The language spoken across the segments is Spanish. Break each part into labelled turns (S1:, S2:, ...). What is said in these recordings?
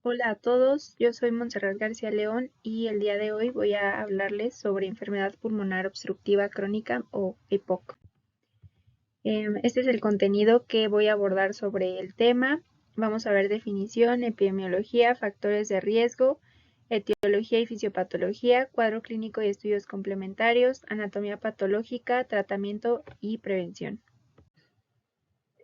S1: Hola a todos, yo soy Montserrat García León y el día de hoy voy a hablarles sobre enfermedad pulmonar obstructiva crónica o EPOC. Este es el contenido que voy a abordar sobre el tema. Vamos a ver definición, epidemiología, factores de riesgo, etiología y fisiopatología, cuadro clínico y estudios complementarios, anatomía patológica, tratamiento y prevención.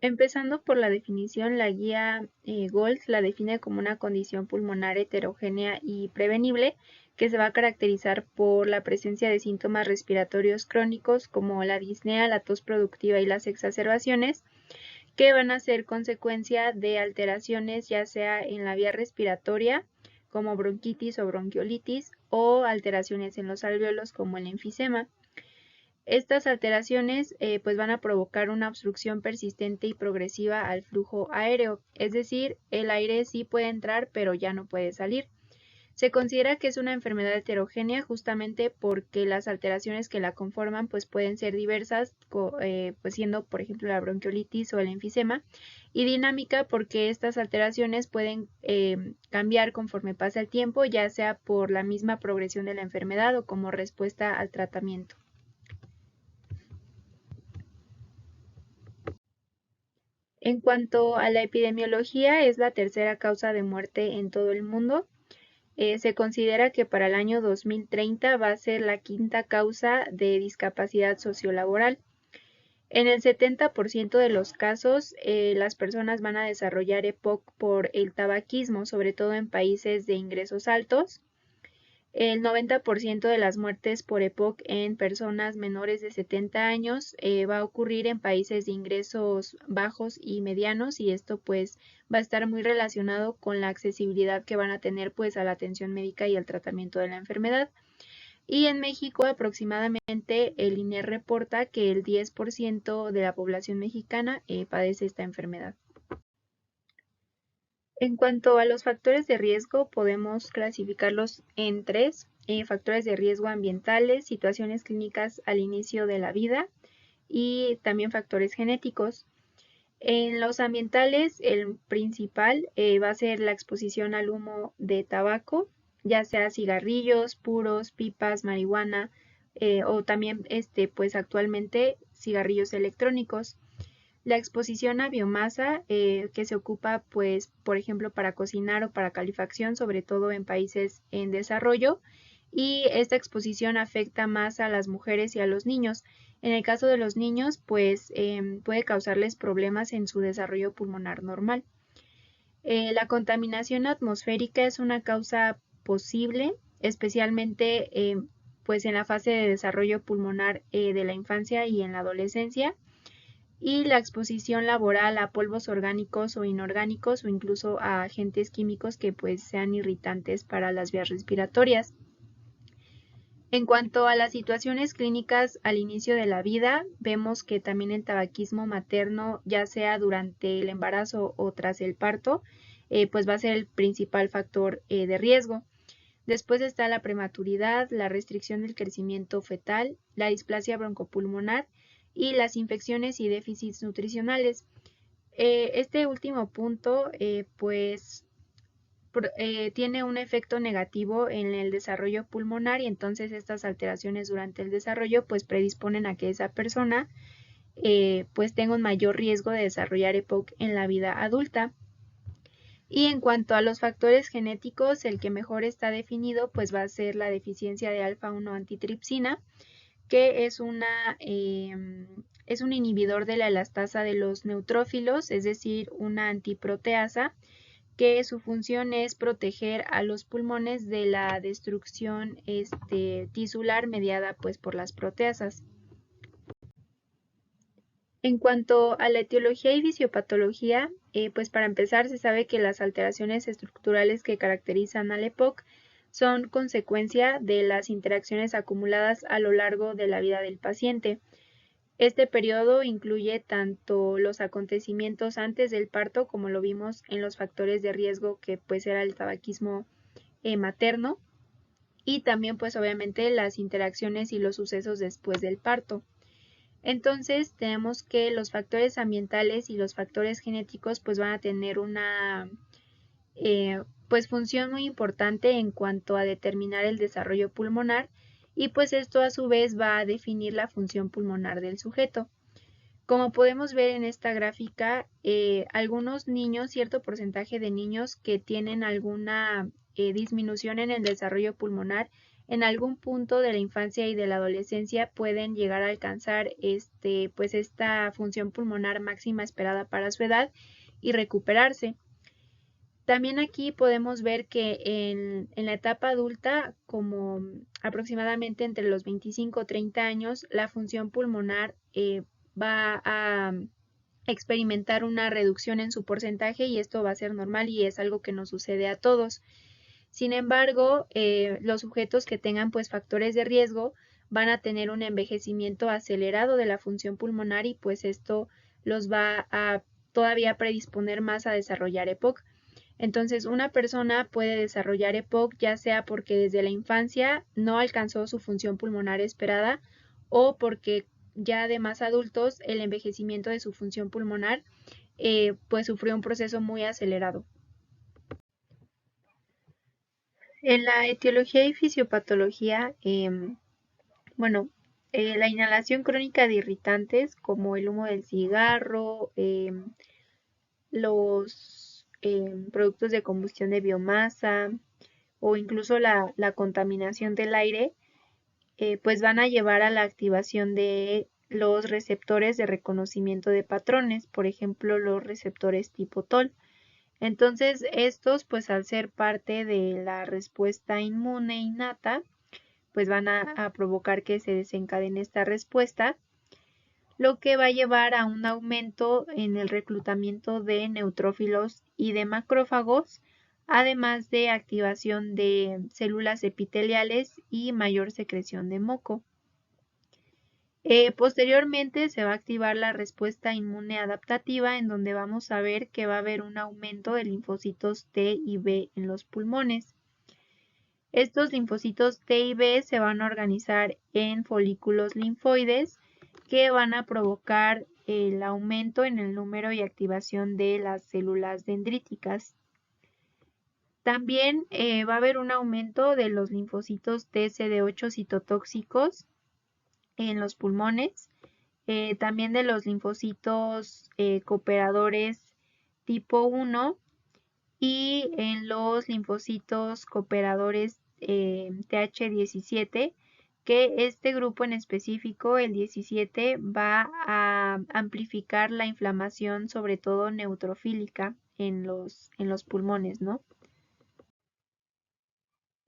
S1: Empezando por la definición, la guía Gold la define como una condición pulmonar heterogénea y prevenible que se va a caracterizar por la presencia de síntomas respiratorios crónicos como la disnea, la tos productiva y las exacerbaciones, que van a ser consecuencia de alteraciones ya sea en la vía respiratoria como bronquitis o bronquiolitis o alteraciones en los alvéolos como el enfisema. Estas alteraciones pues van a provocar una obstrucción persistente y progresiva al flujo aéreo, es decir, el aire sí puede entrar pero ya no puede salir. Se considera que es una enfermedad heterogénea justamente porque las alteraciones que la conforman pues pueden ser diversas, pues siendo por ejemplo la bronquiolitis o el enfisema, y dinámica porque estas alteraciones pueden cambiar conforme pasa el tiempo, ya sea por la misma progresión de la enfermedad o como respuesta al tratamiento. En cuanto a la epidemiología, es la tercera causa de muerte en todo el mundo. Se considera que para el año 2030 va a ser la quinta causa de discapacidad sociolaboral. En el 70% de los casos, las personas van a desarrollar EPOC por el tabaquismo, sobre todo en países de ingresos altos. El 90% de las muertes por EPOC en personas menores de 70 años va a ocurrir en países de ingresos bajos y medianos, y esto pues va a estar muy relacionado con la accesibilidad que van a tener pues a la atención médica y al tratamiento de la enfermedad. Y en México aproximadamente el INER reporta que el 10% de la población mexicana padece esta enfermedad. En cuanto a los factores de riesgo, podemos clasificarlos en tres: factores de riesgo ambientales, situaciones clínicas al inicio de la vida y también factores genéticos. En los ambientales, el principal va a ser la exposición al humo de tabaco, ya sea cigarrillos, puros, pipas, marihuana, o también pues actualmente cigarrillos electrónicos. La exposición a biomasa que se ocupa, pues, por ejemplo, para cocinar o para calefacción, sobre todo en países en desarrollo, y esta exposición afecta más a las mujeres y a los niños. En el caso de los niños, pues puede causarles problemas en su desarrollo pulmonar normal. La contaminación atmosférica es una causa posible, especialmente pues en la fase de desarrollo pulmonar de la infancia y en la adolescencia, y la exposición laboral a polvos orgánicos o inorgánicos o incluso a agentes químicos que pues sean irritantes para las vías respiratorias. En cuanto a las situaciones clínicas al inicio de la vida, vemos que también el tabaquismo materno, ya sea durante el embarazo o tras el parto, pues va a ser el principal factor de riesgo. Después está la prematuridad, la restricción del crecimiento fetal, la displasia broncopulmonar y las infecciones y déficits nutricionales. Este último punto, pues, tiene un efecto negativo en el desarrollo pulmonar, y entonces estas alteraciones durante el desarrollo pues predisponen a que esa persona pues tenga un mayor riesgo de desarrollar EPOC en la vida adulta. Y en cuanto a los factores genéticos, el que mejor está definido pues va a ser la deficiencia de alfa-1 antitripsina, que es un inhibidor de la elastasa de los neutrófilos, es decir, una antiproteasa, que su función es proteger a los pulmones de la destrucción tisular mediada pues por las proteasas. En cuanto a la etiología y fisiopatología, pues para empezar se sabe que las alteraciones estructurales que caracterizan al EPOC son consecuencia de las interacciones acumuladas a lo largo de la vida del paciente. Este periodo incluye tanto los acontecimientos antes del parto, como lo vimos en los factores de riesgo, que pues era el tabaquismo materno, y también pues obviamente las interacciones y los sucesos después del parto. Entonces tenemos que los factores ambientales y los factores genéticos pues van a tener pues función muy importante en cuanto a determinar el desarrollo pulmonar y pues esto a su vez va a definir la función pulmonar del sujeto. Como podemos ver en esta gráfica, algunos niños, cierto porcentaje de niños que tienen alguna disminución en el desarrollo pulmonar, en algún punto de la infancia y de la adolescencia pueden llegar a alcanzar pues esta función pulmonar máxima esperada para su edad y recuperarse. También aquí podemos ver que en la etapa adulta, como aproximadamente entre los 25 o 30 años, la función pulmonar va a experimentar una reducción en su porcentaje y esto va a ser normal y es algo que nos sucede a todos. Sin embargo, los sujetos que tengan pues factores de riesgo van a tener un envejecimiento acelerado de la función pulmonar y pues esto los va a todavía predisponer más a desarrollar EPOC. Entonces, una persona puede desarrollar EPOC ya sea porque desde la infancia no alcanzó su función pulmonar esperada o porque ya de más adultos el envejecimiento de su función pulmonar pues sufrió un proceso muy acelerado. En la etiología y fisiopatología, la inhalación crónica de irritantes como el humo del cigarro, los productos de combustión de biomasa o incluso la contaminación del aire, pues van a llevar a la activación de los receptores de reconocimiento de patrones, por ejemplo, los receptores tipo TOL. Entonces, estos, pues al ser parte de la respuesta inmune innata, pues van a provocar que se desencadene esta respuesta, lo que va a llevar a un aumento en el reclutamiento de neutrófilos y de macrófagos, además de activación de células epiteliales y mayor secreción de moco. Posteriormente se va a activar la respuesta inmune adaptativa, en donde vamos a ver que va a haber un aumento de linfocitos T y B en los pulmones. Estos linfocitos T y B se van a organizar en folículos linfoides que van a provocar el aumento en el número y activación de las células dendríticas. También va a haber un aumento de los linfocitos TCD8 citotóxicos en los pulmones, también de los linfocitos cooperadores tipo 1 y en los linfocitos cooperadores TH17, que este grupo en específico, el 17, va a amplificar la inflamación, sobre todo neutrofílica, en los pulmones, ¿no?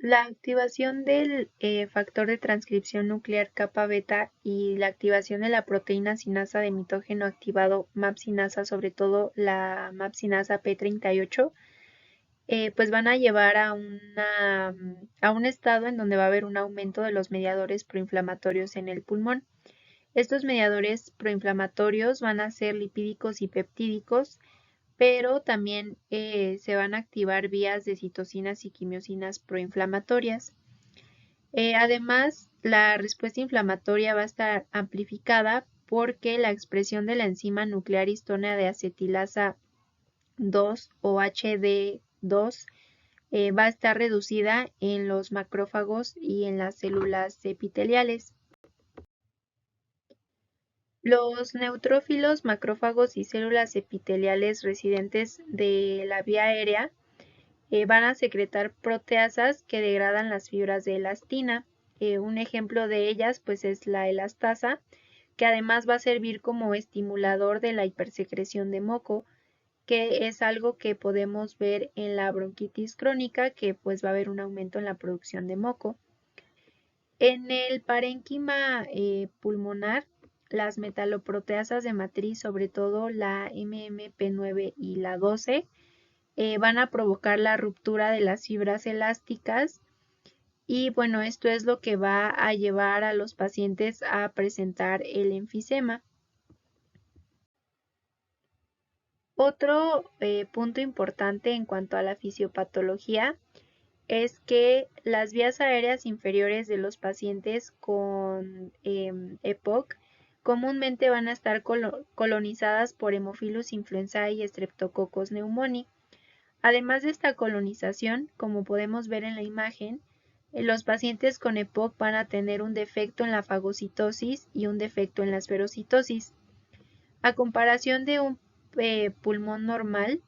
S1: La activación del factor de transcripción nuclear kappa beta y la activación de la proteína sinasa de mitógeno activado MAP sinasa, sobre todo la MAP sinasa P38, pues van a llevar a un estado en donde va a haber un aumento de los mediadores proinflamatorios en el pulmón. Estos mediadores proinflamatorios van a ser lipídicos y peptídicos, pero también se van a activar vías de citocinas y quimiosinas proinflamatorias. Además, la respuesta inflamatoria va a estar amplificada porque la expresión de la enzima nuclear histona de acetilasa 2 o HD2 va a estar reducida en los macrófagos y en las células epiteliales. Los neutrófilos, macrófagos y células epiteliales residentes de la vía aérea van a secretar proteasas que degradan las fibras de elastina. Un ejemplo de ellas pues es la elastasa, que además va a servir como estimulador de la hipersecreción de moco, que es algo que podemos ver en la bronquitis crónica, que pues va a haber un aumento en la producción de moco. En el parénquima pulmonar, las metaloproteasas de matriz, sobre todo la MMP9 y la 12, van a provocar la ruptura de las fibras elásticas y bueno, esto es lo que va a llevar a los pacientes a presentar el enfisema. Otro punto importante en cuanto a la fisiopatología es que las vías aéreas inferiores de los pacientes con EPOC comúnmente van a estar colonizadas por Haemophilus influenzae y Streptococcus pneumoniae. Además de esta colonización, como podemos ver en la imagen, los pacientes con EPOC van a tener un defecto en la fagocitosis y un defecto en la esferocitosis. A comparación de un pulmón normal,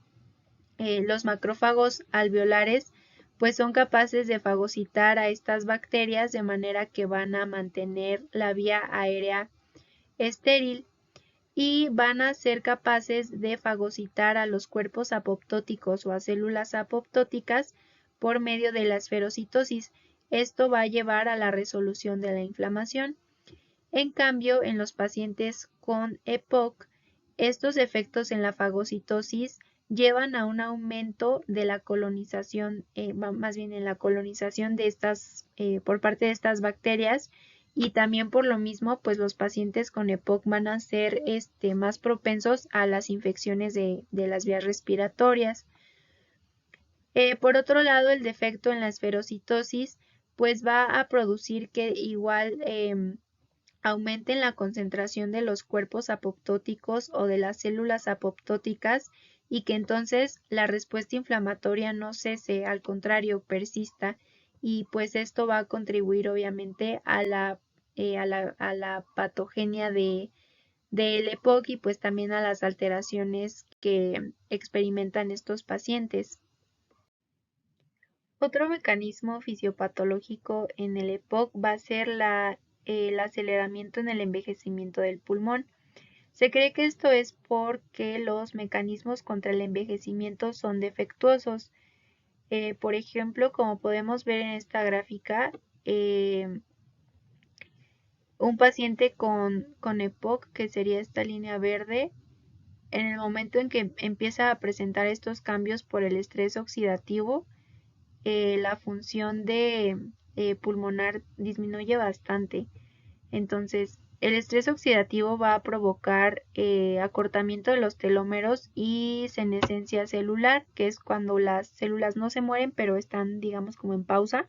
S1: los macrófagos alveolares pues son capaces de fagocitar a estas bacterias de manera que van a mantener la vía aérea estéril y van a ser capaces de fagocitar a los cuerpos apoptóticos o a células apoptóticas por medio de la esferocitosis. Esto va a llevar a la resolución de la inflamación. En cambio, en los pacientes con EPOC, estos efectos en la fagocitosis llevan a un aumento de la colonización, más bien en la colonización de estas, por parte de estas bacterias, y también por lo mismo, pues los pacientes con EPOC van a ser más propensos a las infecciones de las vías respiratorias. Por otro lado, el defecto en la esferocitosis, pues va a producir que igual aumenten la concentración de los cuerpos apoptóticos o de las células apoptóticas y que entonces la respuesta inflamatoria no cese, al contrario, persista, y pues esto va a contribuir obviamente a la patogenia del EPOC y pues también a las alteraciones que experimentan estos pacientes. Otro mecanismo fisiopatológico en el EPOC va a ser el aceleramiento en el envejecimiento del pulmón. Se cree que esto es porque los mecanismos contra el envejecimiento son defectuosos. Por ejemplo, como podemos ver en esta gráfica, un paciente con EPOC, que sería esta línea verde, en el momento en que empieza a presentar estos cambios por el estrés oxidativo, la función de pulmonar disminuye bastante. Entonces, el estrés oxidativo va a provocar acortamiento de los telómeros y senescencia celular, que es cuando las células no se mueren, pero están, digamos, como en pausa.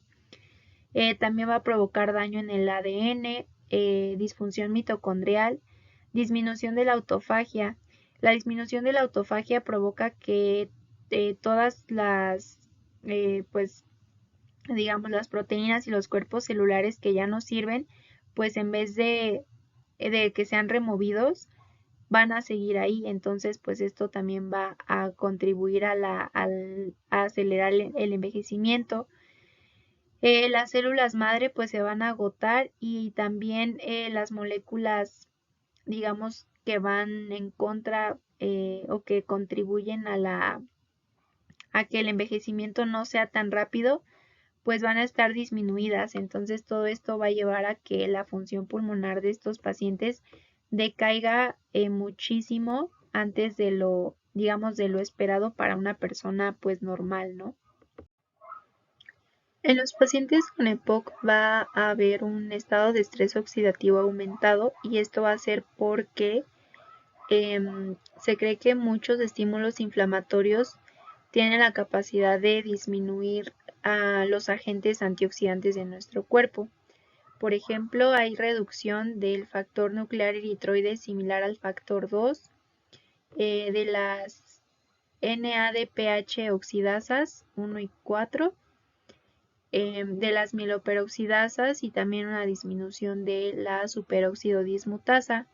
S1: También va a provocar daño en el ADN, disfunción mitocondrial, disminución de la autofagia. La disminución de la autofagia provoca que todas las, pues, digamos, las proteínas y los cuerpos celulares que ya no sirven, pues en vez de que sean removidos, van a seguir ahí. Entonces, pues esto también va a contribuir a acelerar el envejecimiento. Las células madre pues se van a agotar y también las moléculas, digamos, que van en contra o que contribuyen a que el envejecimiento no sea tan rápido, pues van a estar disminuidas. Entonces todo esto va a llevar a que la función pulmonar de estos pacientes decaiga muchísimo antes de lo, digamos, de lo esperado para una persona pues normal, ¿no? En los pacientes con EPOC va a haber un estado de estrés oxidativo aumentado y esto va a ser porque se cree que muchos estímulos inflamatorios tienen la capacidad de disminuir a los agentes antioxidantes de nuestro cuerpo. Por ejemplo, hay reducción del factor nuclear eritroide similar al factor 2, de las NADPH oxidasas 1 y 4, de las mieloperoxidasas y también una disminución de la superóxido dismutasa.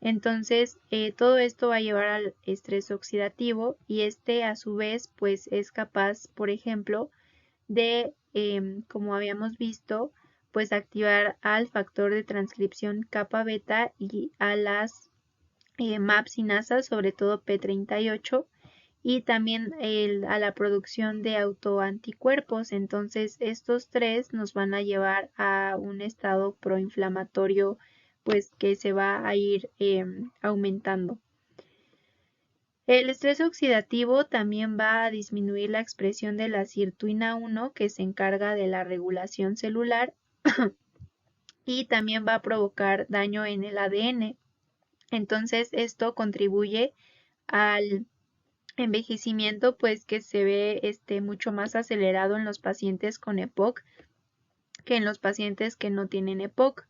S1: Entonces, todo esto va a llevar al estrés oxidativo y a su vez pues es capaz, por ejemplo, de, como habíamos visto, pues activar al factor de transcripción kappa beta y a las MAP-cinasas, sobre todo P38, y también a la producción de autoanticuerpos. Entonces, estos tres nos van a llevar a un estado proinflamatorio, pues que se va a ir aumentando. El estrés oxidativo también va a disminuir la expresión de la sirtuina 1, que se encarga de la regulación celular, y también va a provocar daño en el ADN. Entonces, esto contribuye al envejecimiento, pues que se ve mucho más acelerado en los pacientes con EPOC que en los pacientes que no tienen EPOC.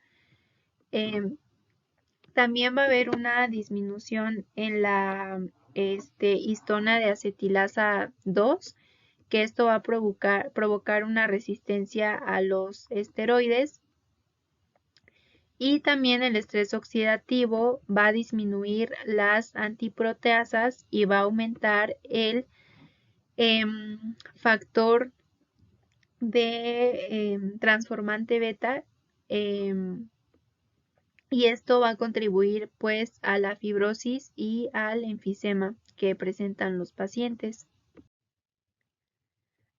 S1: También va a haber una disminución en la histona de acetilasa 2, que esto va a provocar una resistencia a los esteroides. Y también el estrés oxidativo va a disminuir las antiproteasas y va a aumentar el factor de transformante beta, y esto va a contribuir pues a la fibrosis y al enfisema que presentan los pacientes.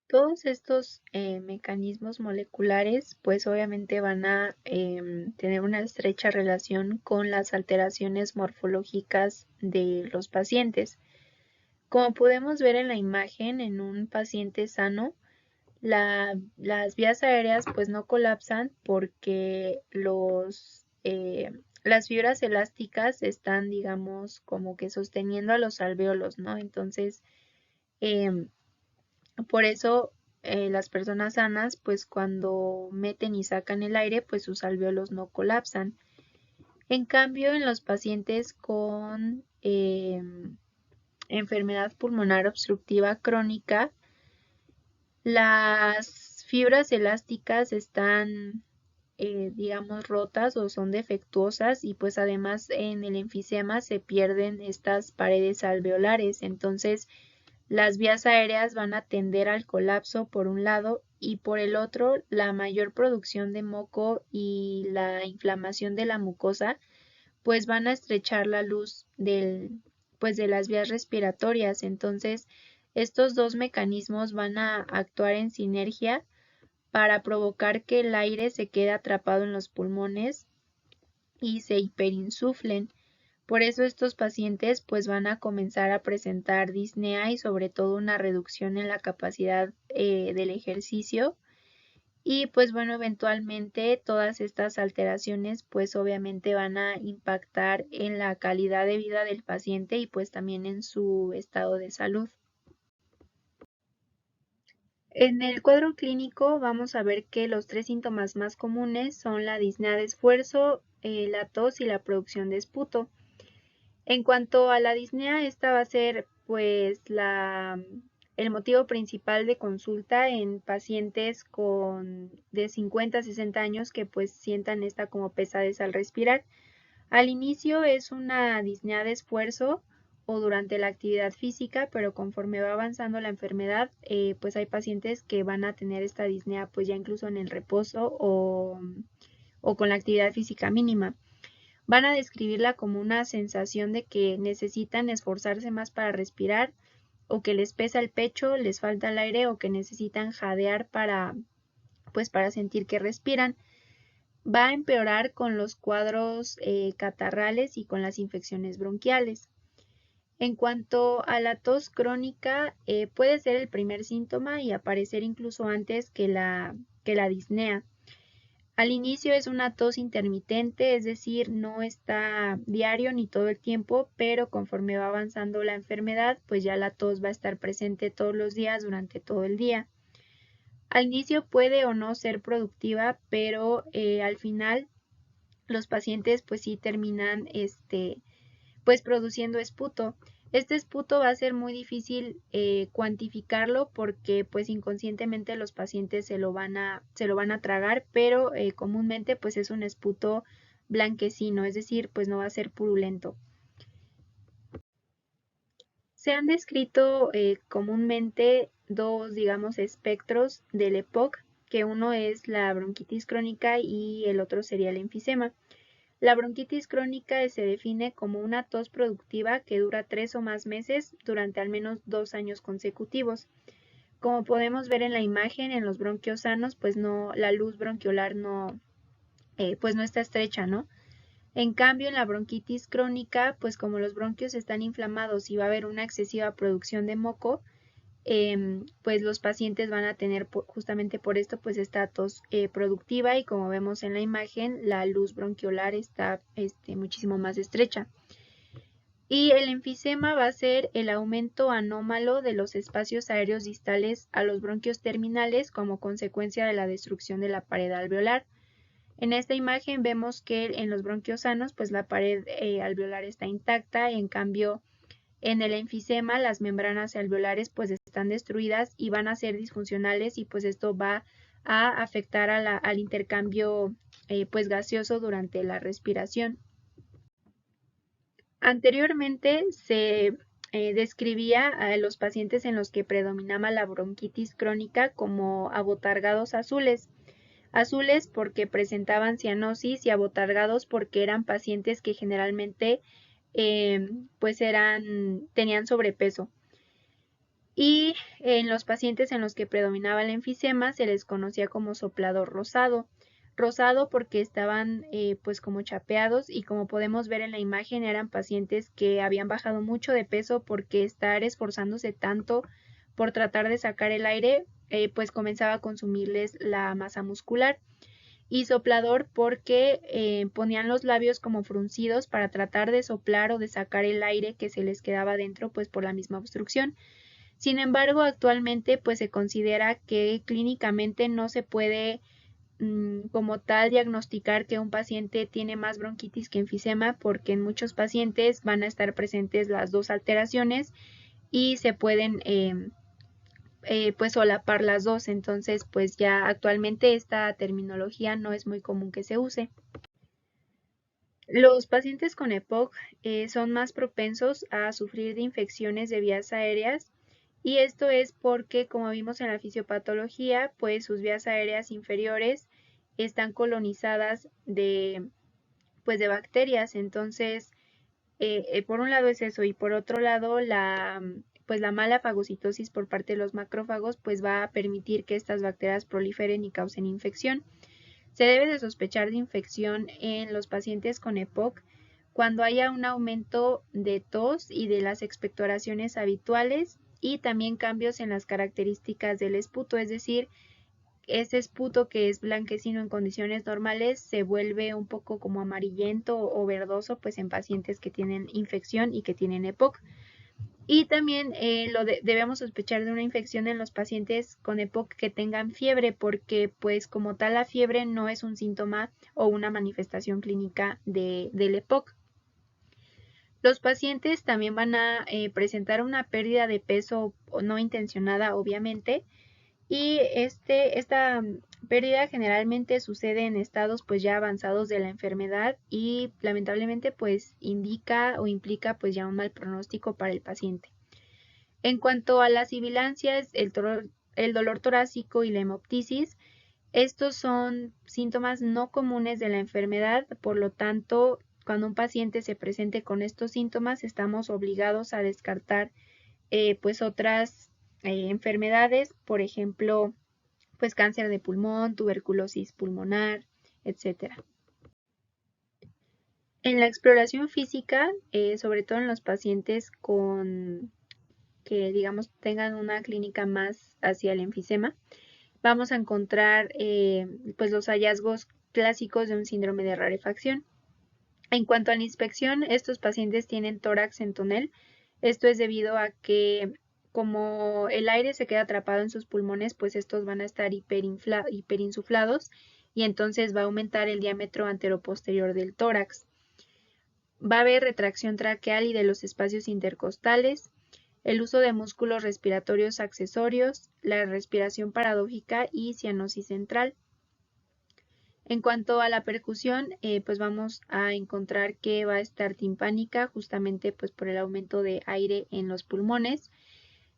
S1: Todos estos mecanismos moleculares pues obviamente van a tener una estrecha relación con las alteraciones morfológicas de los pacientes. Como podemos ver en la imagen, en un paciente sano, las vías aéreas pues no colapsan porque las fibras elásticas están, digamos, como que sosteniendo a los alvéolos, ¿no? Entonces, por eso las personas sanas, pues cuando meten y sacan el aire, pues sus alvéolos no colapsan. En cambio, en los pacientes con enfermedad pulmonar obstructiva crónica, las fibras elásticas están, digamos, rotas o son defectuosas, y pues además en el enfisema se pierden estas paredes alveolares. Entonces, las vías aéreas van a tender al colapso por un lado, y por el otro, la mayor producción de moco y la inflamación de la mucosa pues van a estrechar la luz pues de las vías respiratorias. Entonces, estos dos mecanismos van a actuar en sinergia para provocar que el aire se quede atrapado en los pulmones y se hiperinsuflen. Por eso estos pacientes pues van a comenzar a presentar disnea y sobre todo una reducción en la capacidad del ejercicio. Y pues bueno, eventualmente todas estas alteraciones pues obviamente van a impactar en la calidad de vida del paciente y pues también en su estado de salud. En el cuadro clínico vamos a ver que los tres síntomas más comunes son la disnea de esfuerzo, la tos y la producción de esputo. En cuanto a la disnea, esta va a ser pues el motivo principal de consulta en pacientes de 50 a 60 años que pues sientan esta como pesadez al respirar. Al inicio es una disnea de esfuerzo o durante la actividad física, pero conforme va avanzando la enfermedad, pues hay pacientes que van a tener esta disnea pues ya incluso en el reposo o con la actividad física mínima. Van a describirla como una sensación de que necesitan esforzarse más para respirar, o que les pesa el pecho, les falta el aire, o que necesitan jadear pues para sentir que respiran. Va a empeorar con los cuadros catarrales y con las infecciones bronquiales. En cuanto a la tos crónica, puede ser el primer síntoma y aparecer incluso antes que la disnea. Al inicio es una tos intermitente, es decir, no está diario ni todo el tiempo, pero conforme va avanzando la enfermedad, pues ya la tos va a estar presente todos los días durante todo el día. Al inicio puede o no ser productiva, pero al final los pacientes pues sí terminan pues produciendo esputo. Este esputo va a ser muy difícil cuantificarlo porque pues inconscientemente los pacientes se lo van a tragar, pero comúnmente pues es un esputo blanquecino, es decir, pues no va a ser purulento. Se han descrito comúnmente dos, digamos, espectros del EPOC, que uno es la bronquitis crónica y el otro sería el enfisema. La bronquitis crónica se define como una tos productiva que dura 3 o más meses durante al menos 2 años consecutivos. Como podemos ver en la imagen, en los bronquios sanos, pues no, la luz bronquiolar pues no está estrecha, ¿no? En cambio, en la bronquitis crónica, pues como los bronquios están inflamados y va a haber una excesiva producción de moco, pues los pacientes van a tener justamente por esto pues esta tos productiva, y como vemos en la imagen, la luz bronquiolar está muchísimo más estrecha. Y el enfisema va a ser el aumento anómalo de los espacios aéreos distales a los bronquios terminales como consecuencia de la destrucción de la pared alveolar. En esta imagen vemos que en los bronquios sanos pues la pared alveolar está intacta, y en cambio En el enfisema las membranas alveolares pues están destruidas y van a ser disfuncionales y pues esto va a afectar al intercambio pues gaseoso durante la respiración. Anteriormente se describía a los pacientes en los que predominaba la bronquitis crónica como abotargados azules. Azules porque presentaban cianosis y abotargados porque eran pacientes que generalmente pues tenían sobrepeso. Y en los pacientes en los que predominaba el enfisema se les conocía como soplador rosado. Rosado porque estaban pues como chapeados y como podemos ver en la imagen eran pacientes que habían bajado mucho de peso porque estar esforzándose tanto por tratar de sacar el aire pues comenzaba a consumirles la masa muscular. Y soplador porque ponían los labios como fruncidos para tratar de soplar o de sacar el aire que se les quedaba dentro pues por la misma obstrucción. Sin embargo, actualmente pues se considera que clínicamente no se puede como tal diagnosticar que un paciente tiene más bronquitis que enfisema porque en muchos pacientes van a estar presentes las dos alteraciones y se pueden pues solapar las dos. Entonces pues ya actualmente esta terminología no es muy común que se use. Los pacientes con EPOC son más propensos a sufrir de infecciones de vías aéreas y esto es porque, como vimos en la fisiopatología, pues sus vías aéreas inferiores están colonizadas pues de bacterias. Entonces, por un lado es eso y por otro lado pues la mala fagocitosis por parte de los macrófagos pues va a permitir que estas bacterias proliferen y causen infección. Se debe de sospechar de infección en los pacientes con EPOC cuando haya un aumento de tos y de las expectoraciones habituales y también cambios en las características del esputo, es decir, ese esputo que es blanquecino en condiciones normales se vuelve un poco como amarillento o verdoso pues en pacientes que tienen infección y que tienen EPOC. Y también debemos sospechar de una infección en los pacientes con EPOC que tengan fiebre, porque pues como tal la fiebre no es un síntoma o una manifestación clínica del EPOC. Los pacientes también van a presentar una pérdida de peso no intencionada, obviamente, y esta pérdida generalmente sucede en estados pues ya avanzados de la enfermedad y lamentablemente pues indica o implica pues ya un mal pronóstico para el paciente. En cuanto a las sibilancias, el dolor torácico y la hemoptisis, estos son síntomas no comunes de la enfermedad, por lo tanto, cuando un paciente se presente con estos síntomas, estamos obligados a descartar pues otras enfermedades, por ejemplo, pues cáncer de pulmón, tuberculosis pulmonar, etcétera. En la exploración física, sobre todo en los pacientes que digamos tengan una clínica más hacia el enfisema, vamos a encontrar pues los hallazgos clásicos de un síndrome de rarefacción. En cuanto a la inspección, estos pacientes tienen tórax en tonel. Esto es debido a que como el aire se queda atrapado en sus pulmones, pues estos van a estar hiperinsuflados y entonces va a aumentar el diámetro anteroposterior del tórax. Va a haber retracción traqueal y de los espacios intercostales, el uso de músculos respiratorios accesorios, la respiración paradójica y cianosis central. En cuanto a la percusión, pues vamos a encontrar que va a estar timpánica justamente pues por el aumento de aire en los pulmones.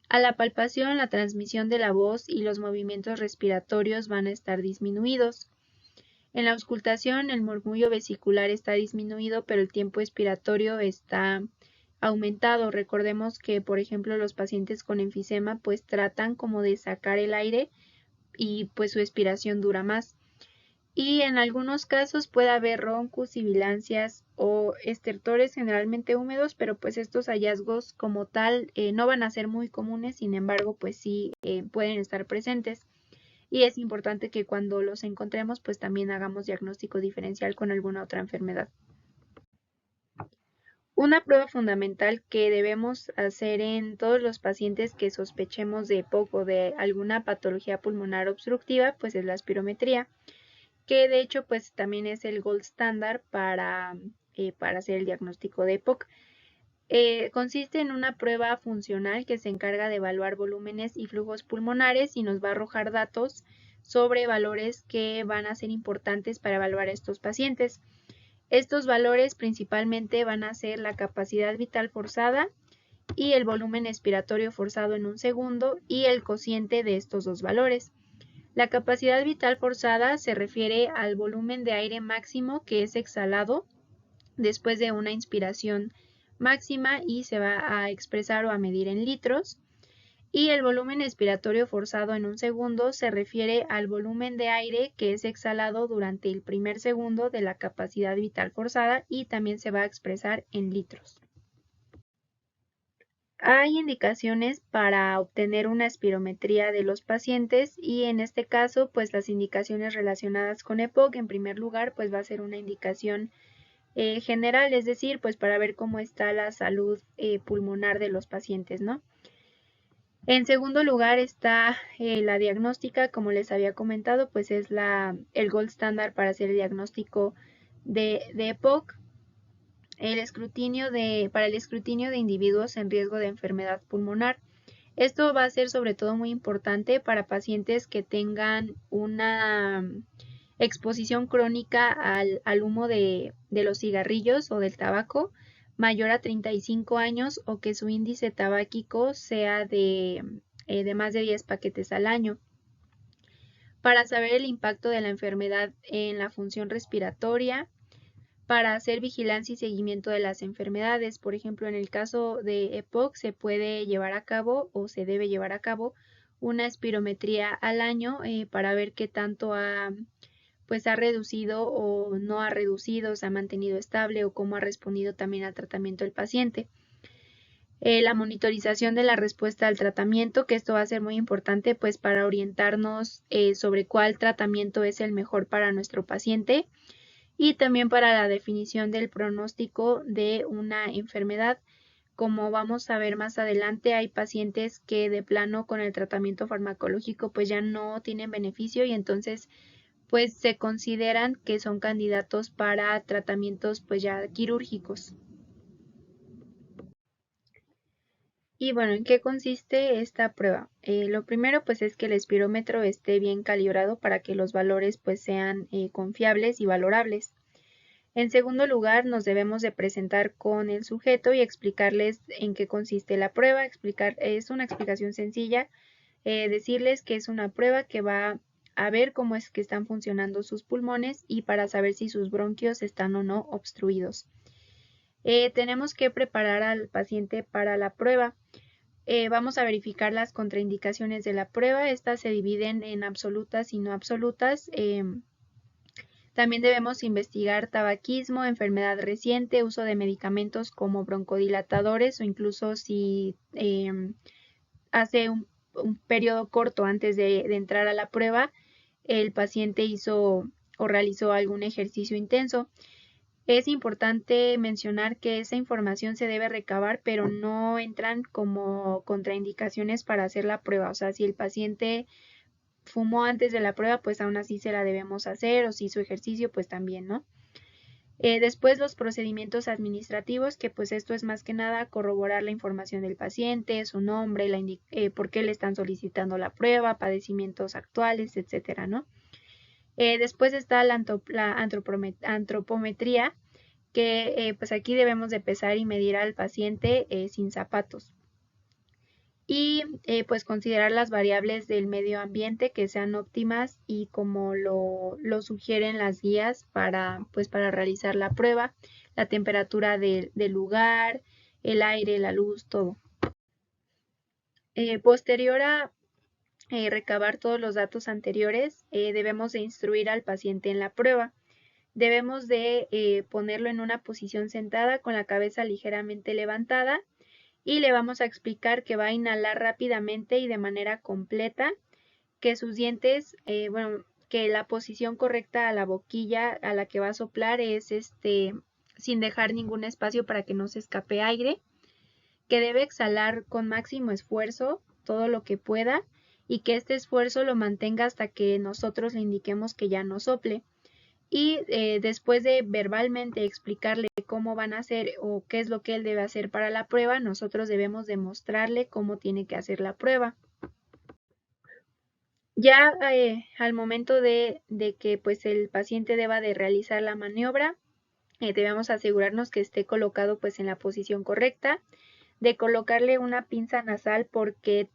S1: A la palpación, la transmisión de la voz y los movimientos respiratorios van a estar disminuidos. En la auscultación, el murmullo vesicular está disminuido, pero el tiempo expiratorio está aumentado. Recordemos que, por ejemplo, los pacientes con enfisema pues tratan como de sacar el aire y pues su expiración dura más. Y en algunos casos puede haber roncos, sibilancias o estertores generalmente húmedos, pero pues estos hallazgos como tal no van a ser muy comunes, sin embargo pues sí pueden estar presentes. Y es importante que cuando los encontremos pues también hagamos diagnóstico diferencial con alguna otra enfermedad. Una prueba fundamental que debemos hacer en todos los pacientes que sospechemos de EPOC o de alguna patología pulmonar obstructiva pues es la espirometría, que de hecho pues también es el gold standard para hacer el diagnóstico de EPOC. Consiste en una prueba funcional que se encarga de evaluar volúmenes y flujos pulmonares y nos va a arrojar datos sobre valores que van a ser importantes para evaluar a estos pacientes. Estos valores principalmente van a ser la capacidad vital forzada y el volumen expiratorio forzado en un segundo y el cociente de estos dos valores. La capacidad vital forzada se refiere al volumen de aire máximo que es exhalado después de una inspiración máxima y se va a expresar o a medir en litros. Y el volumen expiratorio forzado en un segundo se refiere al volumen de aire que es exhalado durante el primer segundo de la capacidad vital forzada y también se va a expresar en litros. Hay indicaciones para obtener una espirometría de los pacientes y en este caso pues las indicaciones relacionadas con EPOC en primer lugar pues va a ser una indicación general, es decir, pues para ver cómo está la salud pulmonar de los pacientes, ¿no? En segundo lugar está la diagnóstica, como les había comentado, pues es el gold standard para hacer el diagnóstico de EPOC. Para el escrutinio de individuos en riesgo de enfermedad pulmonar. Esto va a ser sobre todo muy importante para pacientes que tengan una exposición crónica al humo de los cigarrillos o del tabaco mayor a 35 años o que su índice tabáquico sea de más de 10 paquetes al año. Para saber el impacto de la enfermedad en la función respiratoria, para hacer vigilancia y seguimiento de las enfermedades. Por ejemplo, en el caso de EPOC se puede llevar a cabo o se debe llevar a cabo una espirometría al año para ver qué tanto ha reducido o no ha reducido, se ha mantenido estable o cómo ha respondido también al tratamiento el paciente. La monitorización de la respuesta al tratamiento, que esto va a ser muy importante pues para orientarnos sobre cuál tratamiento es el mejor para nuestro paciente y también para la definición del pronóstico de una enfermedad. Como vamos a ver más adelante, hay pacientes que de plano con el tratamiento farmacológico pues ya no tienen beneficio y entonces pues se consideran que son candidatos para tratamientos pues ya quirúrgicos. Y bueno, ¿en qué consiste esta prueba? Lo primero pues es que el espirómetro esté bien calibrado para que los valores pues sean confiables y valorables. En segundo lugar, nos debemos de presentar con el sujeto y explicarles en qué consiste la prueba. Es una explicación sencilla, decirles que es una prueba que va a ver cómo es que están funcionando sus pulmones y para saber si sus bronquios están o no obstruidos. Tenemos que preparar al paciente para la prueba. Vamos a verificar las contraindicaciones de la prueba. Estas se dividen en absolutas y no absolutas. También debemos investigar tabaquismo, enfermedad reciente, uso de medicamentos como broncodilatadores o incluso si hace un periodo corto antes de entrar a la prueba el paciente hizo o realizó algún ejercicio intenso. Es importante mencionar que esa información se debe recabar, pero no entran como contraindicaciones para hacer la prueba. O sea, si el paciente fumó antes de la prueba, pues aún así se la debemos hacer, o si hizo ejercicio, pues también, ¿no? Después los procedimientos administrativos, que pues esto es más que nada corroborar la información del paciente, su nombre, por qué le están solicitando la prueba, padecimientos actuales, etcétera, ¿no? Después está la antropometría, que pues aquí debemos de pesar y medir al paciente sin zapatos. Y pues considerar las variables del medio ambiente que sean óptimas y como lo sugieren las guías para realizar la prueba, la temperatura del lugar, el aire, la luz, todo. Posterior a recabar todos los datos anteriores, debemos de instruir al paciente en la prueba. Debemos de ponerlo en una posición sentada con la cabeza ligeramente levantada y le vamos a explicar que va a inhalar rápidamente y de manera completa, que sus dientes, que la posición correcta a la boquilla a la que va a soplar es sin dejar ningún espacio para que no se escape aire, que debe exhalar con máximo esfuerzo todo lo que pueda y que este esfuerzo lo mantenga hasta que nosotros le indiquemos que ya no sople. y después de verbalmente explicarle cómo van a hacer o qué es lo que él debe hacer para la prueba, nosotros debemos demostrarle cómo tiene que hacer la prueba. Ya al momento de que pues el paciente deba de realizar la maniobra, debemos asegurarnos que esté colocado pues en la posición correcta, de colocarle una pinza nasal porque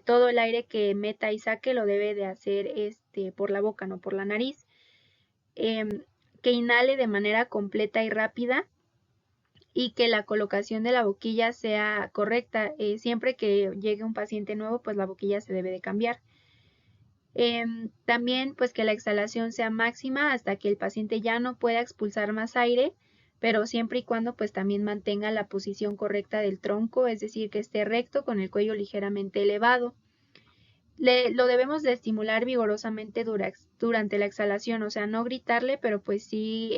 S1: todo el aire que meta y saque lo debe de hacer por la boca, no por la nariz. Que inhale de manera completa y rápida y que la colocación de la boquilla sea correcta. Siempre que llegue un paciente nuevo, pues la boquilla se debe de cambiar. También pues que la exhalación sea máxima hasta que el paciente ya no pueda expulsar más aire, pero siempre y cuando pues también mantenga la posición correcta del tronco, es decir, que esté recto con el cuello ligeramente elevado. Lo debemos de estimular vigorosamente durante la exhalación, o sea, no gritarle, pero pues sí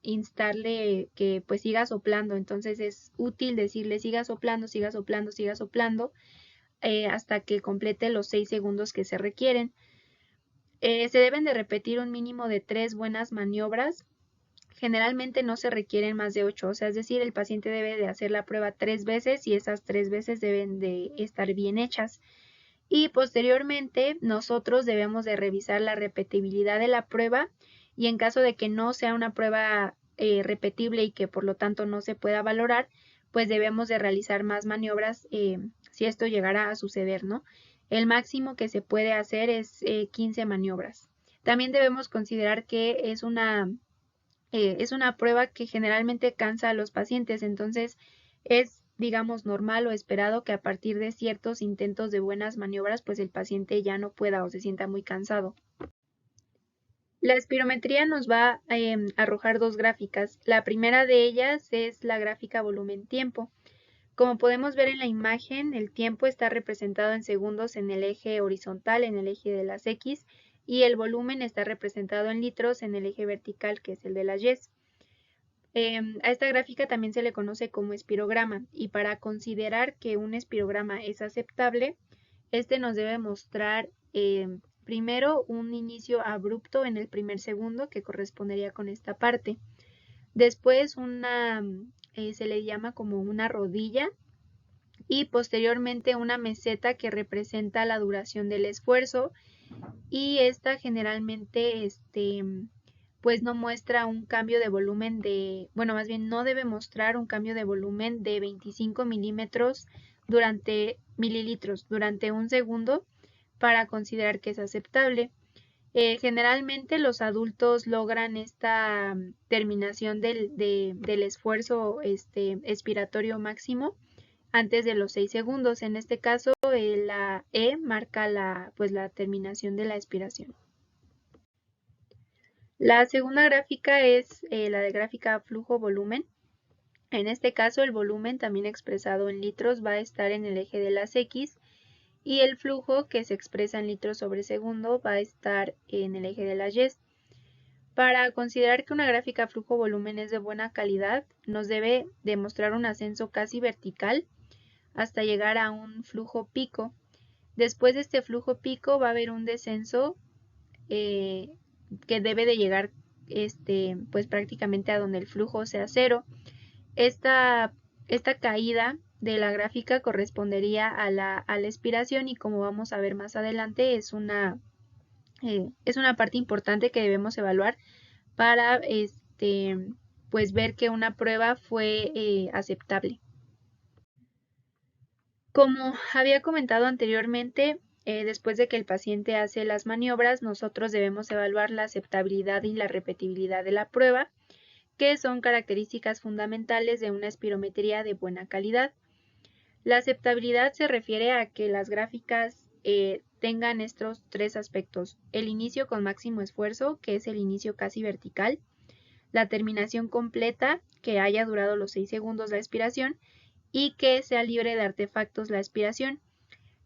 S1: instarle que pues siga soplando. Entonces es útil decirle siga soplando, siga soplando, siga soplando, hasta que complete los 6 segundos que se requieren. Se deben de repetir un mínimo de 3 buenas maniobras. Generalmente no se requieren más de 8, o sea, es decir, el paciente debe de hacer la prueba 3 veces y esas 3 veces deben de estar bien hechas. Y posteriormente nosotros debemos de revisar la repetibilidad de la prueba y en caso de que no sea una prueba repetible y que por lo tanto no se pueda valorar, pues debemos de realizar más maniobras si esto llegara a suceder, ¿no? El máximo que se puede hacer es 15 maniobras. También debemos considerar que es una prueba que generalmente cansa a los pacientes, entonces es, digamos, normal o esperado que a partir de ciertos intentos de buenas maniobras, pues el paciente ya no pueda o se sienta muy cansado. La espirometría nos va a arrojar dos gráficas. La primera de ellas es la gráfica volumen-tiempo. Como podemos ver en la imagen, el tiempo está representado en segundos en el eje horizontal, en el eje de las X, y el volumen está representado en litros en el eje vertical, que es el de las Y. A esta gráfica también se le conoce como espirograma, y para considerar que un espirograma es aceptable, este nos debe mostrar primero un inicio abrupto en el primer segundo, que correspondería con esta parte. Después se le llama como una rodilla, y posteriormente una meseta que representa la duración del esfuerzo, y esta generalmente pues no muestra un cambio de volumen bueno, más bien no debe mostrar un cambio de volumen de 25 mililitros durante un segundo para considerar que es aceptable. Generalmente los adultos logran esta terminación del esfuerzo expiratorio máximo antes de los 6 segundos. En este caso, la E marca la terminación de la expiración. La segunda gráfica es la de gráfica flujo-volumen. En este caso, el volumen, también expresado en litros, va a estar en el eje de las X, y el flujo, que se expresa en litros sobre segundo, va a estar en el eje de las Y. Para considerar que una gráfica flujo-volumen es de buena calidad, nos debe demostrar un ascenso casi vertical hasta llegar a un flujo pico. Después de este flujo pico va a haber un descenso que debe de llegar pues prácticamente a donde el flujo sea cero. Esta caída de la gráfica correspondería a la expiración, y como vamos a ver más adelante es una parte importante que debemos evaluar para pues ver que una prueba fue aceptable. Como había comentado anteriormente, después de que el paciente hace las maniobras, nosotros debemos evaluar la aceptabilidad y la repetibilidad de la prueba, que son características fundamentales de una espirometría de buena calidad. La aceptabilidad se refiere a que las gráficas tengan estos tres aspectos: el inicio con máximo esfuerzo, que es el inicio casi vertical; la terminación completa, que haya durado los 6 segundos la expiración, y que sea libre de artefactos la expiración.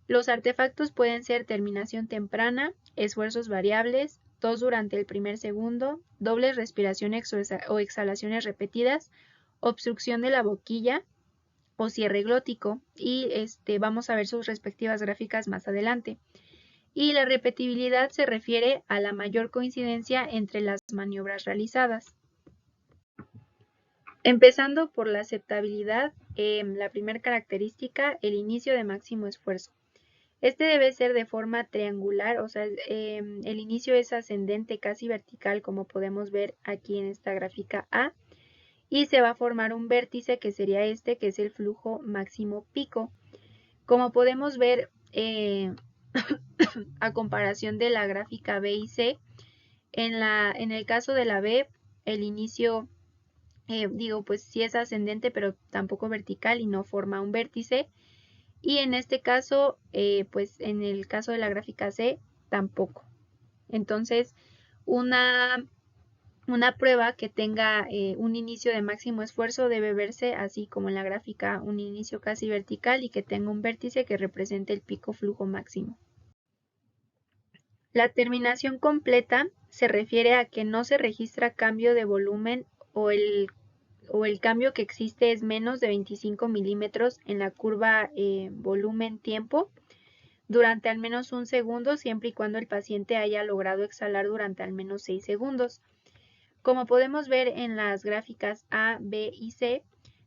S1: Los artefactos pueden ser terminación temprana, esfuerzos variables, tos durante el primer segundo, dobles respiraciones o exhalaciones repetidas, obstrucción de la boquilla o cierre glótico, y vamos a ver sus respectivas gráficas más adelante. Y la repetibilidad se refiere a la mayor coincidencia entre las maniobras realizadas. Empezando por la aceptabilidad, la primera característica, el inicio de máximo esfuerzo. Este debe ser de forma triangular, o sea, el inicio es ascendente, casi vertical, como podemos ver aquí en esta gráfica A, y se va a formar un vértice que sería este, que es el flujo máximo pico. Como podemos ver, a comparación de la gráfica B y C, en el caso de la B, el inicio, pues sí es ascendente, pero tampoco vertical y no forma un vértice. Y en este caso, pues en el caso de la gráfica C, tampoco. Entonces, una prueba que tenga un inicio de máximo esfuerzo debe verse así como en la gráfica, un inicio casi vertical y que tenga un vértice que represente el pico flujo máximo. La terminación completa se refiere a que no se registra cambio de volumen o el cambio que existe es menos de 25 milímetros en la curva volumen-tiempo durante al menos un segundo, siempre y cuando el paciente haya logrado exhalar durante al menos 6 segundos. Como podemos ver en las gráficas A, B y C,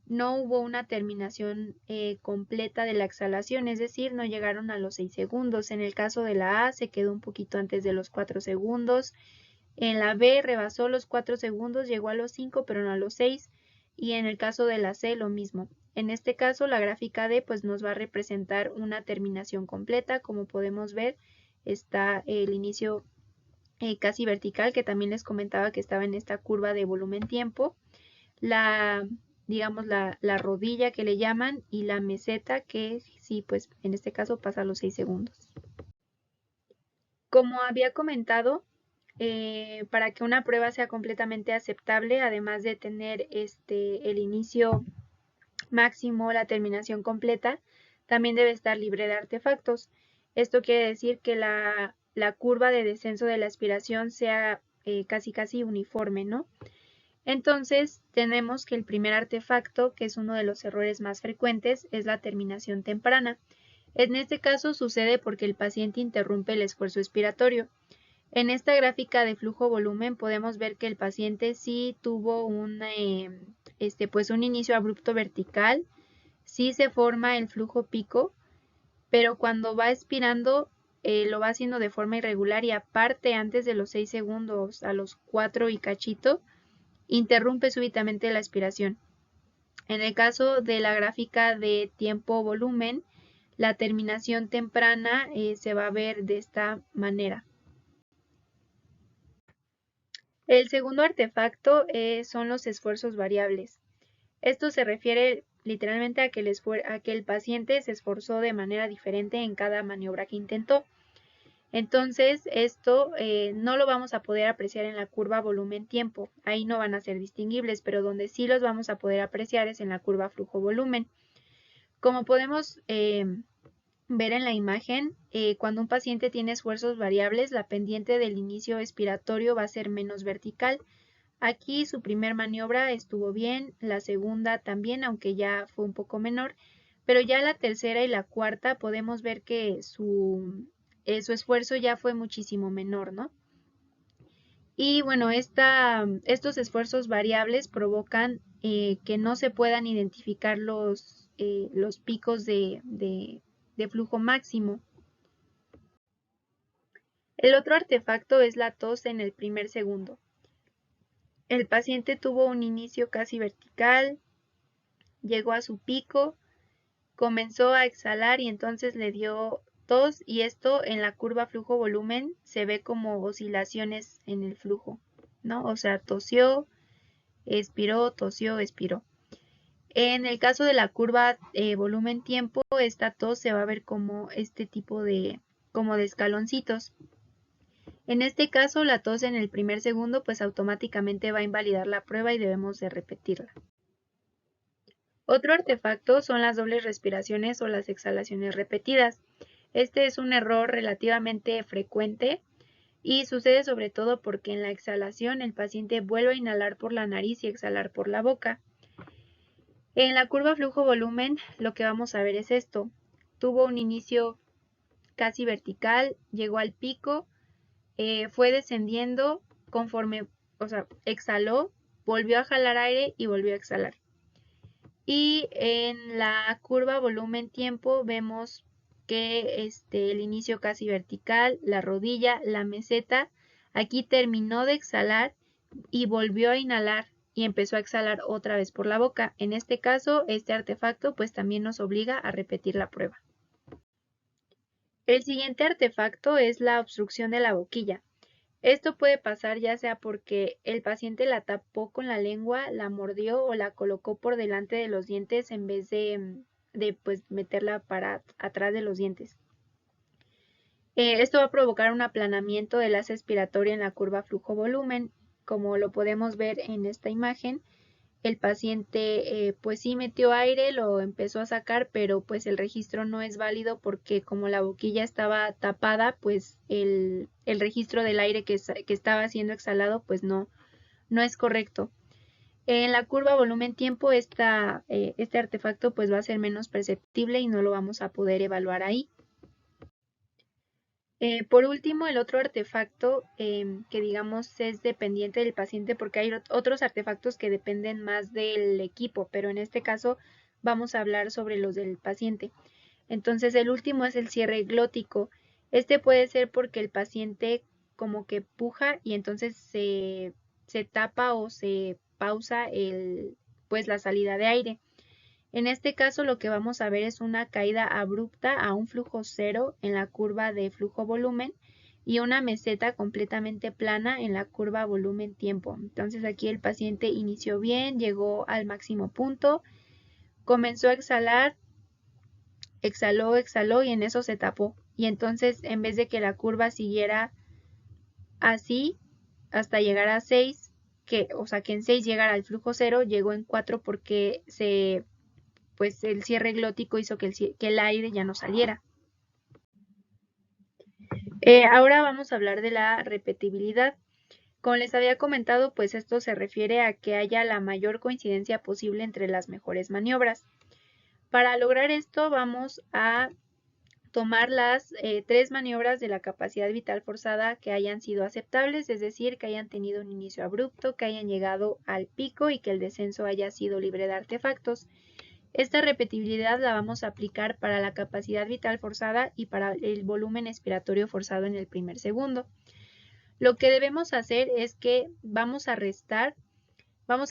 S1: no hubo una terminación completa de la exhalación, es decir, no llegaron a los 6 segundos. En el caso de la A se quedó un poquito antes de los 4 segundos. En la B rebasó los 4 segundos, llegó a los 5, pero no a los 6. Y en el caso de la C lo mismo. En este caso la gráfica D pues nos va a representar una terminación completa. Como podemos ver, está el inicio casi vertical, que también les comentaba que estaba en esta curva de volumen-tiempo, digamos la rodilla que le llaman y la meseta que sí, pues en este caso pasa a los 6 segundos. Como había comentado, para que una prueba sea completamente aceptable, además de tener el inicio máximo, la terminación completa, también debe estar libre de artefactos. Esto quiere decir que la curva de descenso de la aspiración sea casi uniforme, ¿no? Entonces tenemos que el primer artefacto, que es uno de los errores más frecuentes, es la terminación temprana. En este caso sucede porque el paciente interrumpe el esfuerzo expiratorio. En esta gráfica de flujo-volumen podemos ver que el paciente sí tuvo un inicio abrupto vertical, sí se forma el flujo pico, pero cuando va expirando lo va haciendo de forma irregular y aparte antes de los 6 segundos, a los 4 y cachito, interrumpe súbitamente la expiración. En el caso de la gráfica de tiempo-volumen, la terminación temprana se va a ver de esta manera. El segundo artefacto son los esfuerzos variables. Esto se refiere literalmente a que el paciente se esforzó de manera diferente en cada maniobra que intentó. Entonces, esto no lo vamos a poder apreciar en la curva volumen-tiempo. Ahí no van a ser distinguibles, pero donde sí los vamos a poder apreciar es en la curva flujo-volumen. Como podemos ver en la imagen, cuando un paciente tiene esfuerzos variables, la pendiente del inicio expiratorio va a ser menos vertical. Aquí su primer maniobra estuvo bien, la segunda también, aunque ya fue un poco menor, pero ya la tercera y la cuarta podemos ver que su esfuerzo ya fue muchísimo menor, ¿no? Y bueno, estos esfuerzos variables provocan que no se puedan identificar los picos de flujo máximo. El otro artefacto es la tos en el primer segundo. El paciente tuvo un inicio casi vertical, llegó a su pico, comenzó a exhalar y entonces le dio tos, y esto en la curva flujo-volumen se ve como oscilaciones en el flujo, ¿no? O sea, tosió, expiró, tosió, expiró. En el caso de la curva volumen-tiempo, esta tos se va a ver como este tipo como de escaloncitos. En este caso, la tos en el primer segundo pues automáticamente va a invalidar la prueba y debemos de repetirla. Otro artefacto son las dobles respiraciones o las exhalaciones repetidas. Este es un error relativamente frecuente y sucede sobre todo porque en la exhalación el paciente vuelve a inhalar por la nariz y exhalar por la boca. En la curva flujo-volumen lo que vamos a ver es esto. Tuvo un inicio casi vertical, llegó al pico, fue descendiendo conforme, exhaló, volvió a jalar aire y volvió a exhalar. Y en la curva volumen-tiempo vemos que el inicio casi vertical, la rodilla, la meseta, aquí terminó de exhalar y volvió a inhalar y empezó a exhalar otra vez por la boca. En este caso, este artefacto pues también nos obliga a repetir la prueba. El siguiente artefacto es la obstrucción de la boquilla. Esto puede pasar ya sea porque el paciente la tapó con la lengua, la mordió o la colocó por delante de los dientes en vez de pues meterla para atrás de los dientes. Esto va a provocar un aplanamiento del haz expiratorio en la curva flujo-volumen. Como lo podemos ver en esta imagen, el paciente pues sí metió aire, lo empezó a sacar, pero pues el registro no es válido porque como la boquilla estaba tapada, pues el registro del aire que estaba siendo exhalado pues no es correcto. En la curva volumen-tiempo este artefacto pues va a ser menos perceptible y no lo vamos a poder evaluar ahí. Por último, el otro artefacto que digamos es dependiente del paciente porque hay otros artefactos que dependen más del equipo, pero en este caso vamos a hablar sobre los del paciente. Entonces el último es el cierre glótico. Este puede ser porque el paciente como que puja y entonces se tapa o se pausa pues la salida de aire. En este caso lo que vamos a ver es una caída abrupta a un flujo cero en la curva de flujo-volumen y una meseta completamente plana en la curva volumen-tiempo. Entonces aquí el paciente inició bien, llegó al máximo punto, comenzó a exhalar, exhaló y en eso se tapó. Y entonces en vez de que la curva siguiera así hasta llegar a 6, que en 6 llegara al flujo cero, llegó en 4 porque pues el cierre glótico hizo que el aire ya no saliera. Ahora vamos a hablar de la repetibilidad. Como les había comentado, pues esto se refiere a que haya la mayor coincidencia posible entre las mejores maniobras. Para lograr esto vamos a tomar las 3 maniobras de la capacidad vital forzada que hayan sido aceptables, es decir, que hayan tenido un inicio abrupto, que hayan llegado al pico y que el descenso haya sido libre de artefactos. Esta repetibilidad la vamos a aplicar para la capacidad vital forzada y para el volumen expiratorio forzado en el primer segundo. Lo que debemos hacer es que vamos a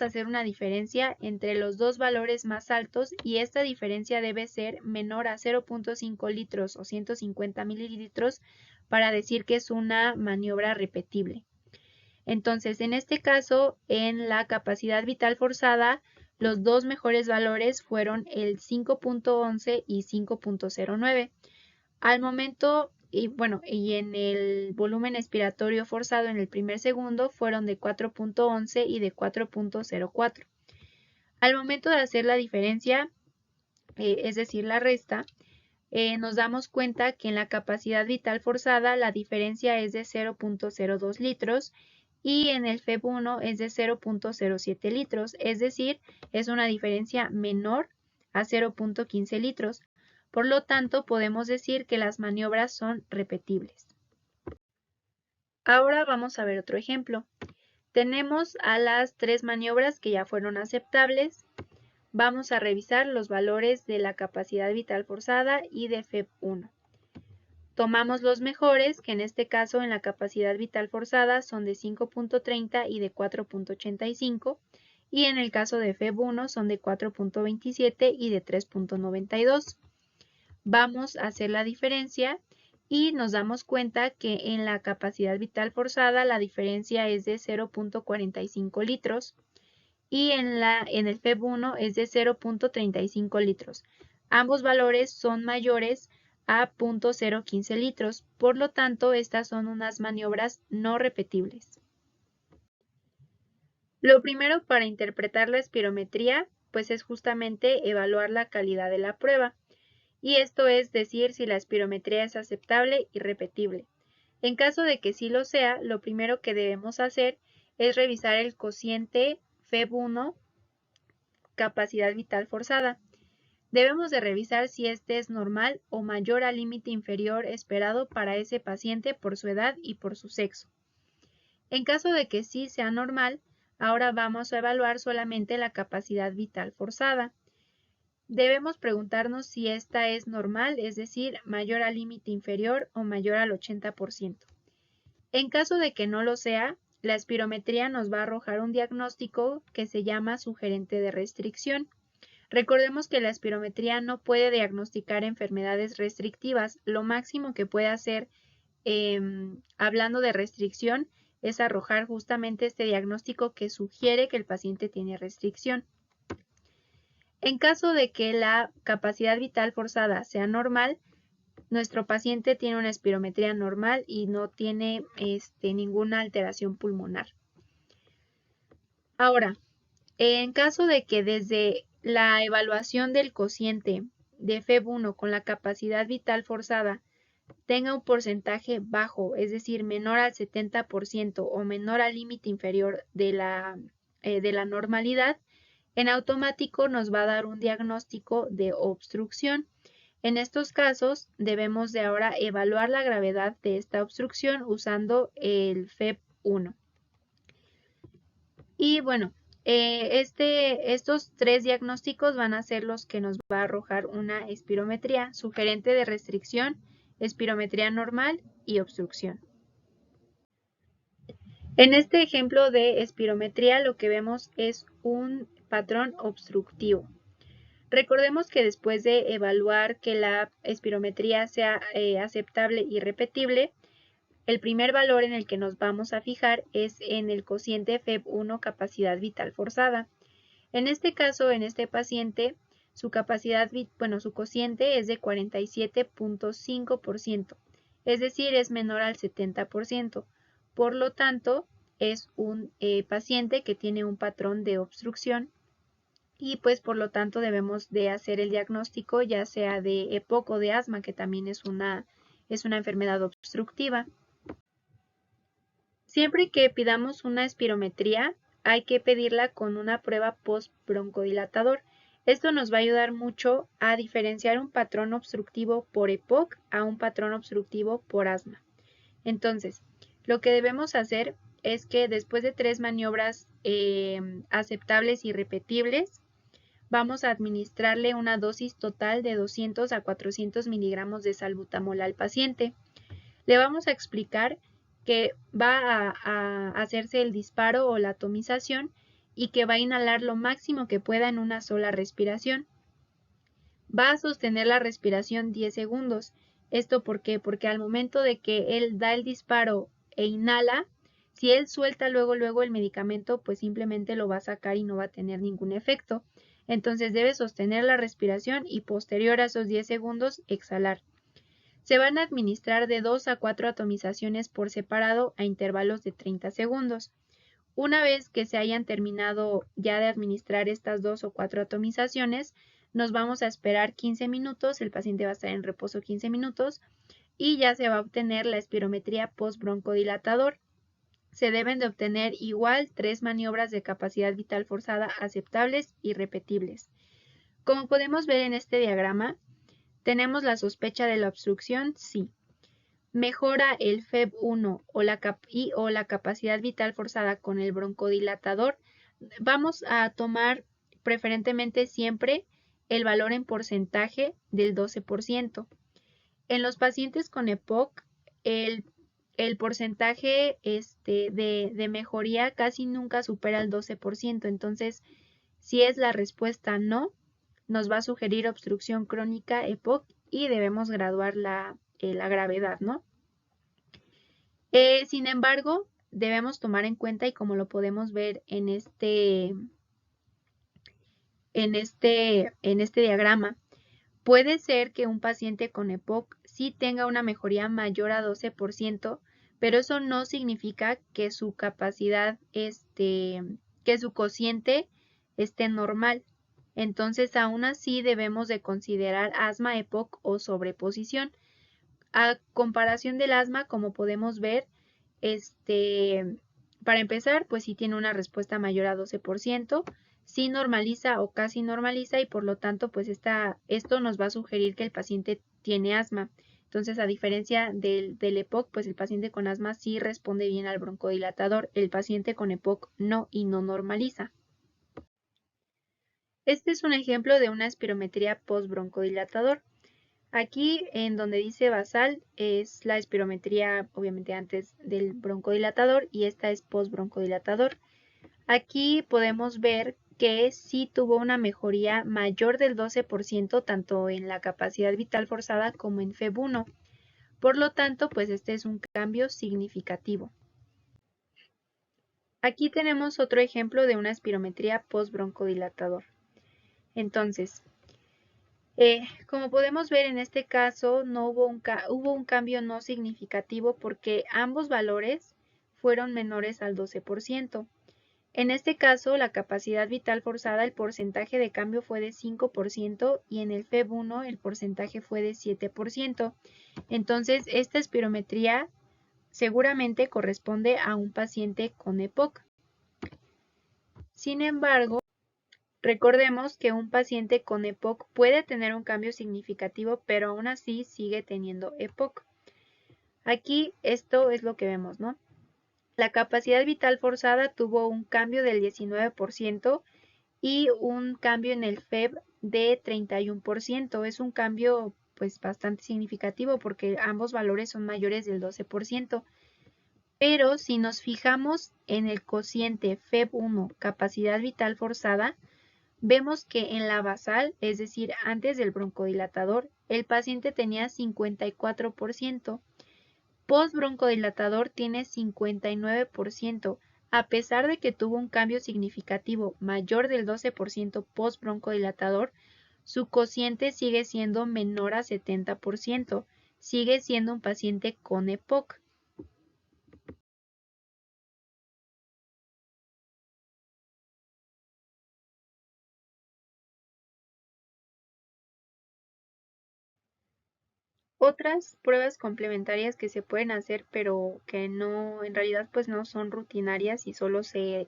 S1: hacer una diferencia entre los dos valores más altos y esta diferencia debe ser menor a 0.5 litros o 150 mililitros para decir que es una maniobra repetible. Entonces, en este caso, en la capacidad vital forzada, los dos mejores valores fueron el 5.11 y 5.09. Al momento, y en el volumen expiratorio forzado en el primer segundo fueron de 4.11 y de 4.04. Al momento de hacer la diferencia, es decir, la resta, nos damos cuenta que en la capacidad vital forzada la diferencia es de 0.02 litros y en el FEB1 es de 0.07 litros, es decir, es una diferencia menor a 0.15 litros. Por lo tanto, podemos decir que las maniobras son repetibles. Ahora vamos a ver otro ejemplo. Tenemos a las 3 maniobras que ya fueron aceptables. Vamos a revisar los valores de la capacidad vital forzada y de FEB1. Tomamos los mejores, que en este caso en la capacidad vital forzada son de 5.30 y de 4.85, y en el caso de FEB1 son de 4.27 y de 3.92. Vamos a hacer la diferencia y nos damos cuenta que en la capacidad vital forzada la diferencia es de 0.45 litros y en el FEB1 es de 0.35 litros. Ambos valores son mayores a 0.015 litros, por lo tanto estas son unas maniobras no repetibles. Lo primero para interpretar la espirometría pues es justamente evaluar la calidad de la prueba, y esto es decir si la espirometría es aceptable y repetible. En caso de que sí lo sea, lo primero que debemos hacer es revisar el cociente FEB1 capacidad vital forzada. Debemos de revisar si este es normal o mayor al límite inferior esperado para ese paciente por su edad y por su sexo. En caso de que sí sea normal, ahora vamos a evaluar solamente la capacidad vital forzada. Debemos preguntarnos si esta es normal, es decir, mayor al límite inferior o mayor al 80%. En caso de que no lo sea, la espirometría nos va a arrojar un diagnóstico que se llama sugerente de restricción. Recordemos que la espirometría no puede diagnosticar enfermedades restrictivas. Lo máximo que puede hacer, hablando de restricción, es arrojar justamente este diagnóstico que sugiere que el paciente tiene restricción. En caso de que la capacidad vital forzada sea normal, nuestro paciente tiene una espirometría normal y no tiene ninguna alteración pulmonar. Ahora, en caso de que desde la evaluación del cociente de FEV1 con la capacidad vital forzada tenga un porcentaje bajo, es decir, menor al 70% o menor al límite inferior de la normalidad, en automático nos va a dar un diagnóstico de obstrucción. En estos casos debemos de ahora evaluar la gravedad de esta obstrucción usando el FEV1. Y bueno, estos tres diagnósticos van a ser los que nos va a arrojar una espirometría sugerente de restricción, espirometría normal y obstrucción. En este ejemplo de espirometría lo que vemos es un patrón obstructivo. Recordemos que después de evaluar que la espirometría sea aceptable y repetible, el primer valor en el que nos vamos a fijar es en el cociente FEV1 capacidad vital forzada. En este caso, en este paciente, su cociente es de 47.5%, es decir, es menor al 70%. Por lo tanto, es un paciente que tiene un patrón de obstrucción y pues por lo tanto debemos de hacer el diagnóstico ya sea de EPOC o de asma, que también es una enfermedad obstructiva. Siempre que pidamos una espirometría, hay que pedirla con una prueba post-broncodilatador. Esto nos va a ayudar mucho a diferenciar un patrón obstructivo por EPOC a un patrón obstructivo por asma. Entonces, lo que debemos hacer es que después de 3 maniobras aceptables y repetibles, vamos a administrarle una dosis total de 200 a 400 miligramos de salbutamol al paciente. Le vamos a explicar que va a hacerse el disparo o la atomización y que va a inhalar lo máximo que pueda en una sola respiración. Va a sostener la respiración 10 segundos. ¿Esto por qué? Porque al momento de que él da el disparo e inhala, si él suelta luego el medicamento, pues simplemente lo va a sacar y no va a tener ningún efecto. Entonces debe sostener la respiración y posterior a esos 10 segundos exhalar. Se van a administrar de 2 a 4 atomizaciones por separado a intervalos de 30 segundos. Una vez que se hayan terminado ya de administrar estas 2 o 4 atomizaciones, nos vamos a esperar 15 minutos, el paciente va a estar en reposo 15 minutos y ya se va a obtener la espirometría post-broncodilatador. Se deben de obtener igual 3 maniobras de capacidad vital forzada aceptables y repetibles. Como podemos ver en este diagrama, ¿tenemos la sospecha de la obstrucción? Sí. ¿Mejora el FEV1 o la capacidad vital forzada con el broncodilatador? Vamos a tomar preferentemente siempre el valor en porcentaje del 12%. En los pacientes con EPOC, el porcentaje de mejoría casi nunca supera el 12%. Entonces, si es la respuesta no, nos va a sugerir obstrucción crónica EPOC y debemos graduar la gravedad, ¿no? Sin embargo, debemos tomar en cuenta, y como lo podemos ver en este diagrama, puede ser que un paciente con EPOC sí tenga una mejoría mayor a 12%, pero eso no significa que su capacidad, que su cociente esté normal. Entonces, aún así debemos de considerar asma, EPOC o sobreposición. A comparación del asma, como podemos ver, para empezar, pues sí tiene una respuesta mayor a 12%. sí normaliza o casi normaliza y por lo tanto pues esto nos va a sugerir que el paciente tiene asma. Entonces, a diferencia del EPOC, pues el paciente con asma sí responde bien al broncodilatador, el paciente con EPOC no y no normaliza. Este es un ejemplo de una espirometría post-broncodilatador. Aquí en donde dice basal es la espirometría obviamente antes del broncodilatador y esta es post-broncodilatador. Aquí podemos ver que sí tuvo una mejoría mayor del 12% tanto en la capacidad vital forzada como en FEV1. Por lo tanto, pues este es un cambio significativo. Aquí tenemos otro ejemplo de una espirometría post-broncodilatador. Entonces, como podemos ver en este caso, no hubo un cambio no significativo porque ambos valores fueron menores al 12%. En este caso, la capacidad vital forzada, el porcentaje de cambio fue de 5% y en el FEV1 el porcentaje fue de 7%. Entonces, esta espirometría seguramente corresponde a un paciente con EPOC. Sin embargo, recordemos que un paciente con EPOC puede tener un cambio significativo, pero aún así sigue teniendo EPOC. Aquí esto es lo que vemos, ¿no? La capacidad vital forzada tuvo un cambio del 19% y un cambio en el FEV de 31%. Es un cambio pues bastante significativo porque ambos valores son mayores del 12%. Pero si nos fijamos en el cociente FEV1, capacidad vital forzada, vemos que en la basal, es decir, antes del broncodilatador, el paciente tenía 54%. Post-broncodilatador tiene 59%, a pesar de que tuvo un cambio significativo mayor del 12% post-broncodilatador, su cociente sigue siendo menor a 70%, sigue siendo un paciente con EPOC. Otras pruebas complementarias que se pueden hacer, pero que no, en realidad pues no son rutinarias y solo se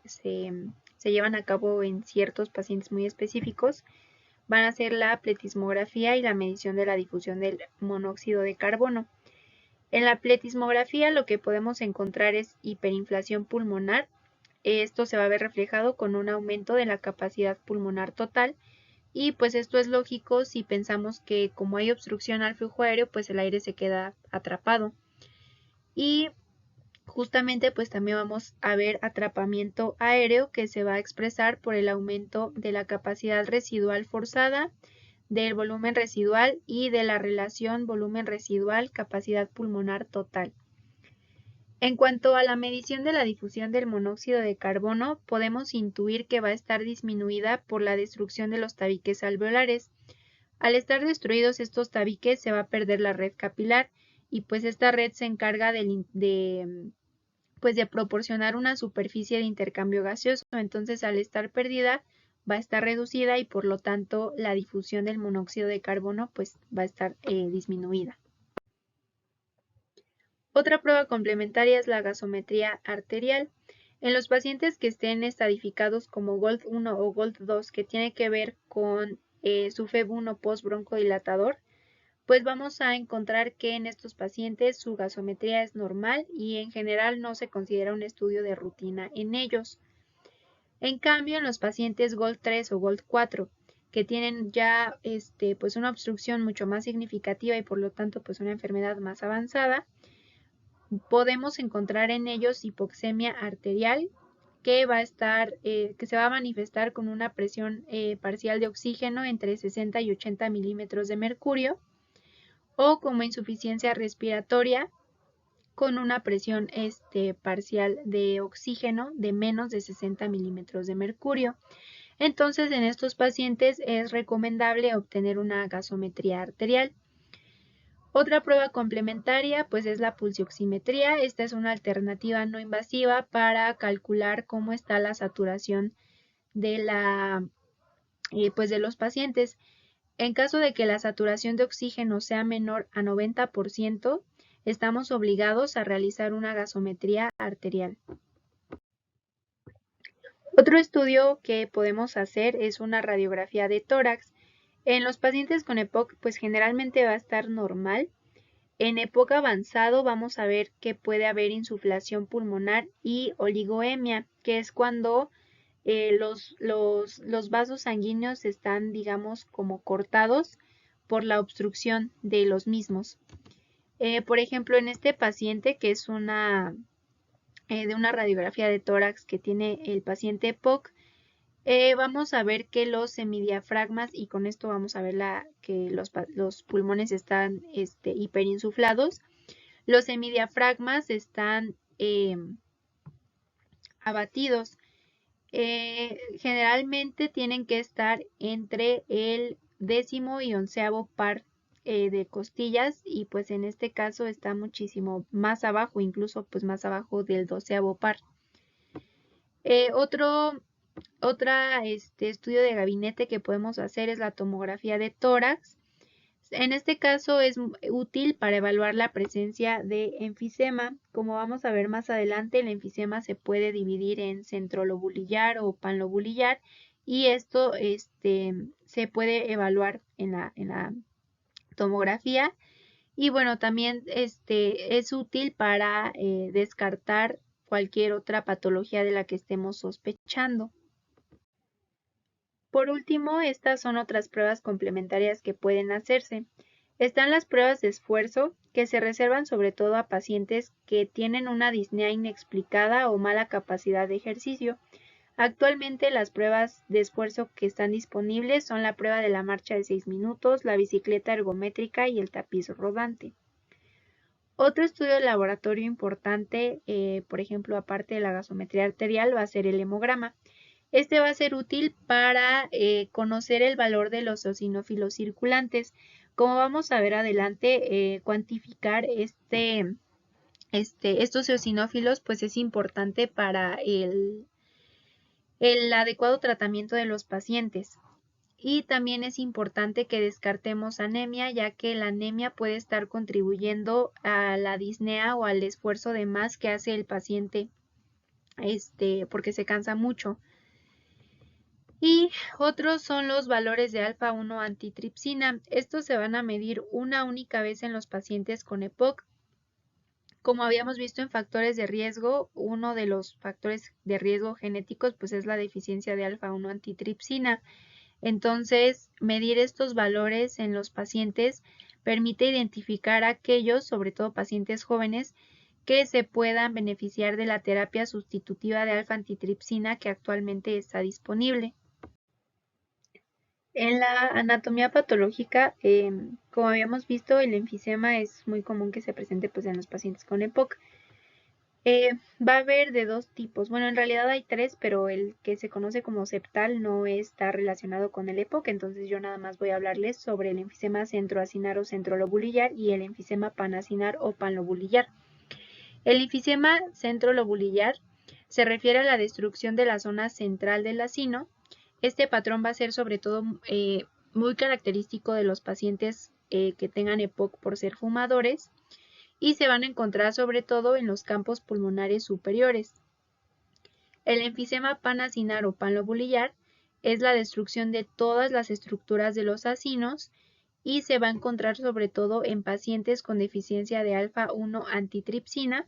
S1: llevan a cabo en ciertos pacientes muy específicos, van a ser la pletismografía y la medición de la difusión del monóxido de carbono. En la pletismografía lo que podemos encontrar es hiperinflación pulmonar. Esto se va a ver reflejado con un aumento de la capacidad pulmonar total. Y pues esto es lógico si pensamos que como hay obstrucción al flujo aéreo, pues el aire se queda atrapado. Y justamente pues también vamos a ver atrapamiento aéreo que se va a expresar por el aumento de la capacidad residual forzada, del volumen residual y de la relación volumen residual capacidad pulmonar total. En cuanto a la medición de la difusión del monóxido de carbono, podemos intuir que va a estar disminuida por la destrucción de los tabiques alveolares. Al estar destruidos estos tabiques se va a perder la red capilar y pues esta red se encarga de proporcionar una superficie de intercambio gaseoso. Entonces, al estar perdida va a estar reducida y por lo tanto la difusión del monóxido de carbono pues va a estar disminuida. Otra prueba complementaria es la gasometría arterial. En los pacientes que estén estadificados como GOLD1 o GOLD2, que tiene que ver con su FEV1 post-broncodilatador, pues vamos a encontrar que en estos pacientes su gasometría es normal y en general no se considera un estudio de rutina en ellos. En cambio, en los pacientes GOLD3 o GOLD4, que tienen ya pues una obstrucción mucho más significativa y por lo tanto pues una enfermedad más avanzada, podemos encontrar en ellos hipoxemia arterial que se va a manifestar con una presión parcial de oxígeno entre 60 y 80 milímetros de mercurio o como insuficiencia respiratoria con una presión parcial de oxígeno de menos de 60 milímetros de mercurio. Entonces, en estos pacientes es recomendable obtener una gasometría arterial. Otra prueba complementaria pues es la pulsioximetría. Esta es una alternativa no invasiva para calcular cómo está la saturación de de los pacientes. En caso de que la saturación de oxígeno sea menor a 90%, estamos obligados a realizar una gasometría arterial. Otro estudio que podemos hacer es una radiografía de tórax. En los pacientes con EPOC, pues generalmente va a estar normal. En EPOC avanzado vamos a ver que puede haber insuflación pulmonar y oligoemia, que es cuando los vasos sanguíneos están, digamos, como cortados por la obstrucción de los mismos. Por ejemplo, en este paciente, que es de una radiografía de tórax que tiene el paciente EPOC, vamos a ver que los semidiafragmas, y con esto vamos a ver que los pulmones están hiperinsuflados, los semidiafragmas están abatidos. Generalmente tienen que estar entre el 10º y 11º par de costillas, y pues en este caso está muchísimo más abajo, incluso pues más abajo del 12º par. Otro estudio de gabinete que podemos hacer es la tomografía de tórax. En este caso es útil para evaluar la presencia de enfisema. Como vamos a ver más adelante, el enfisema se puede dividir en centrolobulillar o panlobulillar, y esto se puede evaluar en la tomografía. Y bueno, también es útil para descartar cualquier otra patología de la que estemos sospechando. Por último, estas son otras pruebas complementarias que pueden hacerse. Están las pruebas de esfuerzo, que se reservan sobre todo a pacientes que tienen una disnea inexplicada o mala capacidad de ejercicio. Actualmente las pruebas de esfuerzo que están disponibles son la prueba de la marcha de 6 minutos, la bicicleta ergométrica y el tapiz rodante. Otro estudio de laboratorio importante, por ejemplo, aparte de la gasometría arterial, va a ser el hemograma. Este va a ser útil para conocer el valor de los eosinófilos circulantes. Como vamos a ver adelante, cuantificar estos eosinófilos pues es importante para el adecuado tratamiento de los pacientes. Y también es importante que descartemos anemia, ya que la anemia puede estar contribuyendo a la disnea o al esfuerzo de más que hace el paciente, porque se cansa mucho. Y otros son los valores de alfa-1 antitripsina. Estos se van a medir una única vez en los pacientes con EPOC. Como habíamos visto en factores de riesgo, uno de los factores de riesgo genéticos pues es la deficiencia de alfa-1 antitripsina. Entonces, medir estos valores en los pacientes permite identificar a aquellos, sobre todo pacientes jóvenes, que se puedan beneficiar de la terapia sustitutiva de alfa-antitripsina que actualmente está disponible. En la anatomía patológica, como habíamos visto, el enfisema es muy común que se presente pues, en los pacientes con EPOC. Va a haber de dos tipos. Bueno, en realidad hay tres, pero el que se conoce como septal no está relacionado con el EPOC, entonces yo nada más voy a hablarles sobre el enfisema centroacinar o centrolobulillar y el enfisema panacinar o panlobulillar. El enfisema centrolobulillar se refiere a la destrucción de la zona central del acino. Este patrón va a ser sobre todo muy característico de los pacientes que tengan EPOC por ser fumadores, y se van a encontrar sobre todo en los campos pulmonares superiores. El enfisema panacinar o panlobulillar es la destrucción de todas las estructuras de los acinos y se va a encontrar sobre todo en pacientes con deficiencia de alfa-1 antitripsina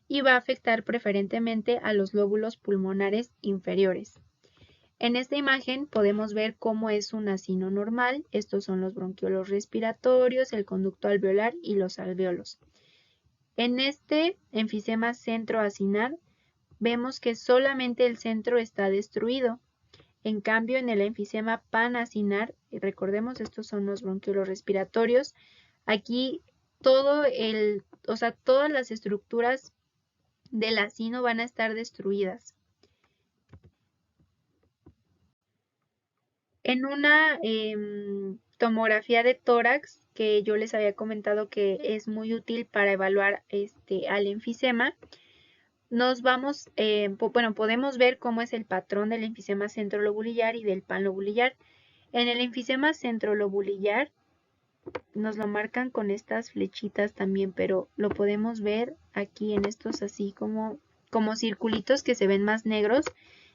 S1: y va a afectar preferentemente a los lóbulos pulmonares inferiores. En esta imagen podemos ver cómo es un acino normal. Estos son los bronquiolos respiratorios, el conducto alveolar y los alvéolos. En este enfisema centroacinar vemos que solamente el centro está destruido. En cambio, en el enfisema panacinar, recordemos, estos son los bronquiolos respiratorios, aquí todas las estructuras del acino van a estar destruidas. En una tomografía de tórax, que yo les había comentado que es muy útil para evaluar al enfisema, podemos ver cómo es el patrón del enfisema centrolobulillar y del panlobulillar. En el enfisema centrolobulillar nos lo marcan con estas flechitas también, pero lo podemos ver aquí en estos así como circulitos que se ven más negros.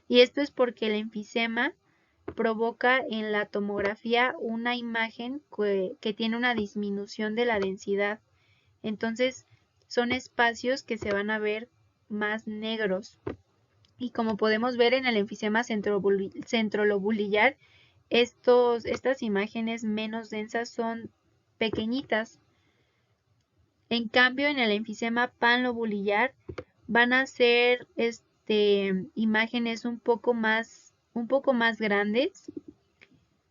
S1: Y esto es porque el enfisema provoca en la tomografía una imagen que tiene una disminución de la densidad. Entonces son espacios que se van a ver más negros. Y como podemos ver en el enfisema centrolobulillar, estas imágenes menos densas son pequeñitas. En cambio, en el enfisema panlobulillar van a ser imágenes un poco más grandes,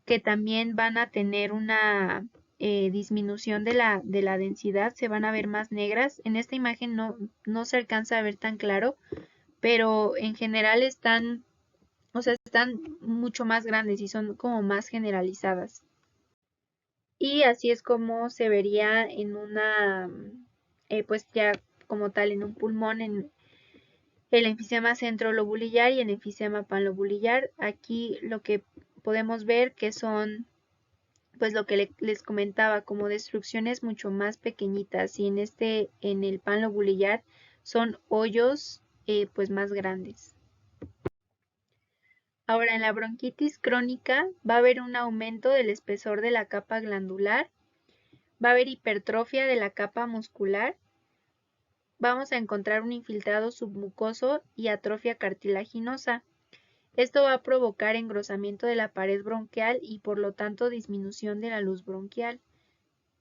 S1: que también van a tener una disminución de la densidad, se van a ver más negras. En esta imagen no se alcanza a ver tan claro, pero en general están mucho más grandes y son como más generalizadas. Y así es como se vería en una, pues ya como tal en un pulmón, en el enfisema centrolobulillar y el enfisema panlobulillar. Aquí lo que podemos ver que son, pues lo que les comentaba, como destrucciones mucho más pequeñitas, y en el panlobulillar son hoyos pues más grandes. Ahora, en la bronquitis crónica va a haber un aumento del espesor de la capa glandular, va a haber hipertrofia de la capa muscular, vamos a encontrar un infiltrado submucoso y atrofia cartilaginosa. Esto va a provocar engrosamiento de la pared bronquial y por lo tanto disminución de la luz bronquial,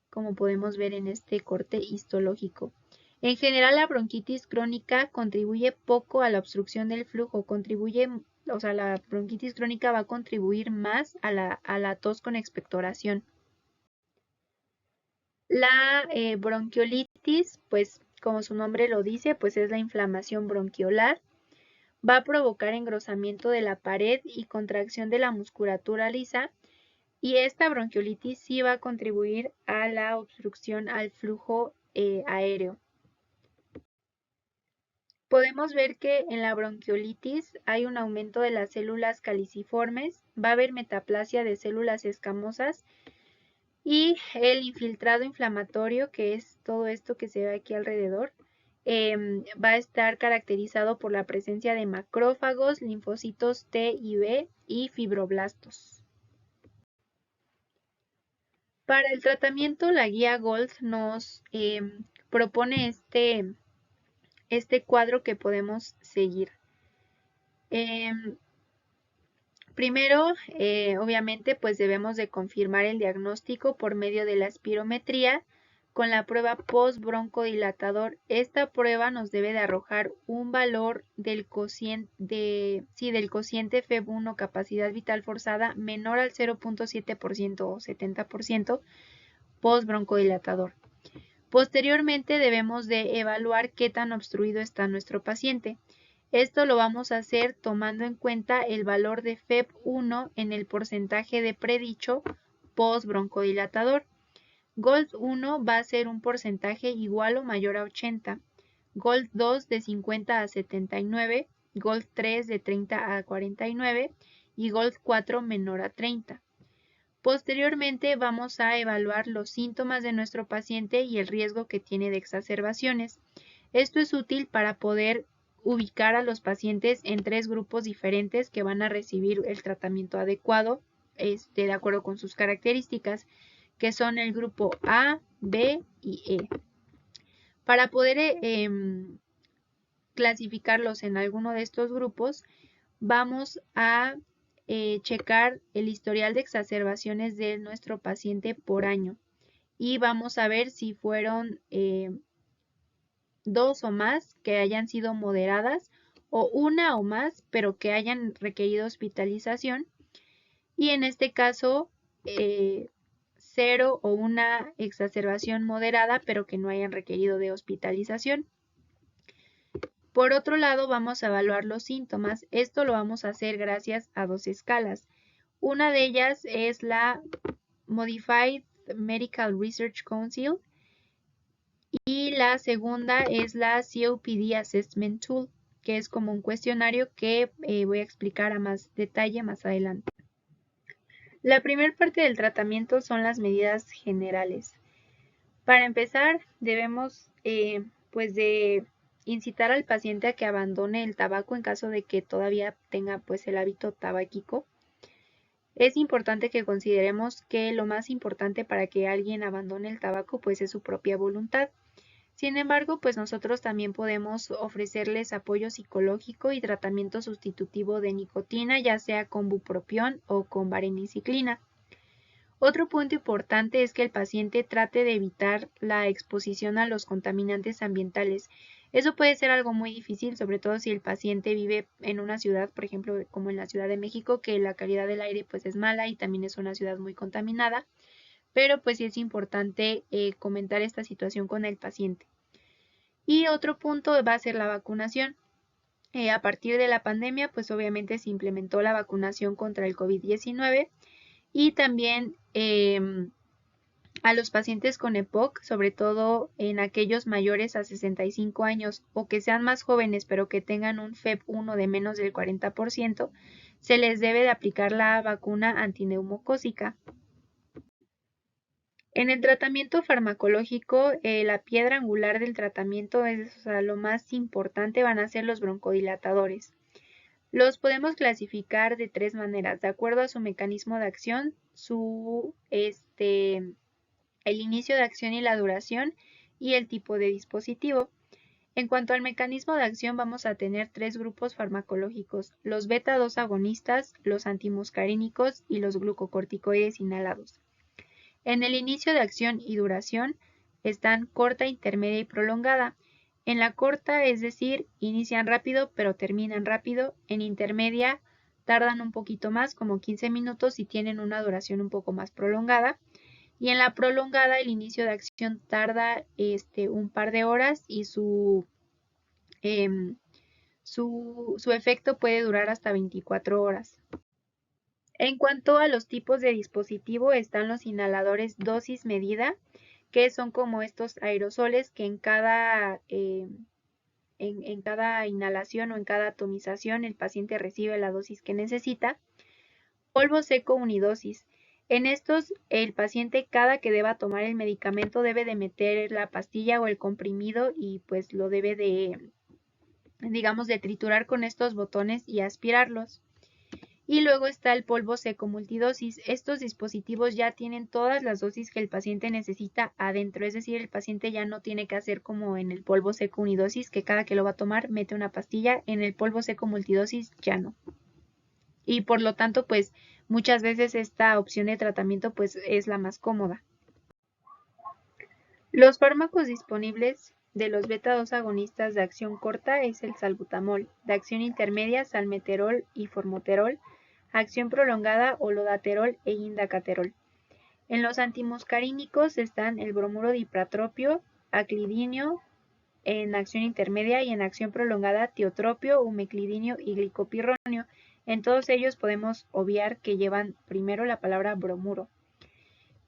S1: como podemos ver en este corte histológico. En general, la bronquitis crónica contribuye poco a la obstrucción del flujo, la bronquitis crónica va a contribuir más a la tos con expectoración. La bronquiolitis, pues como su nombre lo dice, pues es la inflamación bronquiolar. Va a provocar engrosamiento de la pared y contracción de la musculatura lisa, y esta bronquiolitis sí va a contribuir a la obstrucción al flujo aéreo. Podemos ver que en la bronquiolitis hay un aumento de las células caliciformes, va a haber metaplasia de células escamosas y el infiltrado inflamatorio, que es todo esto que se ve aquí alrededor, va a estar caracterizado por la presencia de macrófagos, linfocitos T y B y fibroblastos. Para el tratamiento, la guía Gold nos propone este cuadro que podemos seguir. Primero, obviamente, pues debemos de confirmar el diagnóstico por medio de la espirometría con la prueba post-broncodilatador. Esta prueba nos debe de arrojar un valor del cociente FEV1, capacidad vital forzada, menor al 0.7% o 70% post-broncodilatador. Posteriormente debemos de evaluar qué tan obstruido está nuestro paciente. Esto lo vamos a hacer tomando en cuenta el valor de FEV1 en el porcentaje de predicho post-broncodilatador. GOLD 1 va a ser un porcentaje igual o mayor a 80, GOLD 2 de 50 a 79, GOLD 3 de 30 a 49 y GOLD 4 menor a 30. Posteriormente vamos a evaluar los síntomas de nuestro paciente y el riesgo que tiene de exacerbaciones. Esto es útil para poder ubicar a los pacientes en 3 grupos diferentes que van a recibir el tratamiento adecuado, de acuerdo con sus características, que son el grupo A, B y E. Para poder clasificarlos en alguno de estos grupos, vamos a checar el historial de exacerbaciones de nuestro paciente por año y vamos a ver si fueron 2 o más que hayan sido moderadas o 1 o más pero que hayan requerido hospitalización, y en este caso 0 o 1 exacerbación moderada pero que no hayan requerido de hospitalización. Por otro lado, vamos a evaluar los síntomas. Esto lo vamos a hacer gracias a 2 escalas. Una de ellas es la Modified Medical Research Council y la segunda es la COPD Assessment Tool, que es como un cuestionario que voy a explicar a más detalle más adelante. La primera parte del tratamiento son las medidas generales. Para empezar, debemos pues de incitar al paciente a que abandone el tabaco en caso de que todavía tenga pues el hábito tabáquico. Es importante que consideremos que lo más importante para que alguien abandone el tabaco pues es su propia voluntad. Sin embargo, pues nosotros también podemos ofrecerles apoyo psicológico y tratamiento sustitutivo de nicotina, ya sea con bupropión o con vareniciclina. Otro punto importante es que el paciente trate de evitar la exposición a los contaminantes ambientales. Eso puede ser algo muy difícil, sobre todo si el paciente vive en una ciudad, por ejemplo, como en la Ciudad de México, que la calidad del aire pues es mala y también es una ciudad muy contaminada, pero pues sí es importante comentar esta situación con el paciente. Y otro punto va a ser la vacunación. A partir de la pandemia, pues obviamente se implementó la vacunación contra el COVID-19 y también a los pacientes con EPOC, sobre todo en aquellos mayores a 65 años o que sean más jóvenes pero que tengan un FEV1 de menos del 40%, se les debe de aplicar la vacuna antineumocócica. En el tratamiento farmacológico, la piedra angular del tratamiento es, lo más importante van a ser los broncodilatadores. Los podemos clasificar de tres maneras, de acuerdo a su mecanismo de acción, el inicio de acción y la duración y el tipo de dispositivo. En cuanto al mecanismo de acción, vamos a tener tres grupos farmacológicos: los beta-2 agonistas, los antimuscarínicos y los glucocorticoides inhalados. En el inicio de acción y duración están corta, intermedia y prolongada. En la corta, es decir, inician rápido pero terminan rápido. En intermedia tardan un poquito más, como 15 minutos, y tienen una duración un poco más prolongada. Y en la prolongada, el inicio de acción tarda un par de horas y su efecto puede durar hasta 24 horas. En cuanto a los tipos de dispositivo, están los inhaladores dosis medida, que son como estos aerosoles que en cada inhalación o en cada atomización el paciente recibe la dosis que necesita. Polvo seco unidosis. En estos, el paciente cada que deba tomar el medicamento debe de meter la pastilla o el comprimido y pues lo debe de, digamos, de triturar con estos botones y aspirarlos. Y luego está el polvo seco multidosis. Estos dispositivos ya tienen todas las dosis que el paciente necesita adentro, es decir, el paciente ya no tiene que hacer como en el polvo seco unidosis, que cada que lo va a tomar mete una pastilla. En el polvo seco multidosis ya no. Y por lo tanto, pues muchas veces esta opción de tratamiento pues es la más cómoda. Los fármacos disponibles de los beta-2 agonistas de acción corta es el salbutamol, de acción intermedia salmeterol y formoterol, acción prolongada olodaterol e indacaterol. En los antimuscarínicos están el bromuro de ipratropio, aclidinio en acción intermedia y en acción prolongada tiotropio, umeclidinio y glicopirronio. En todos ellos podemos obviar que llevan primero la palabra bromuro.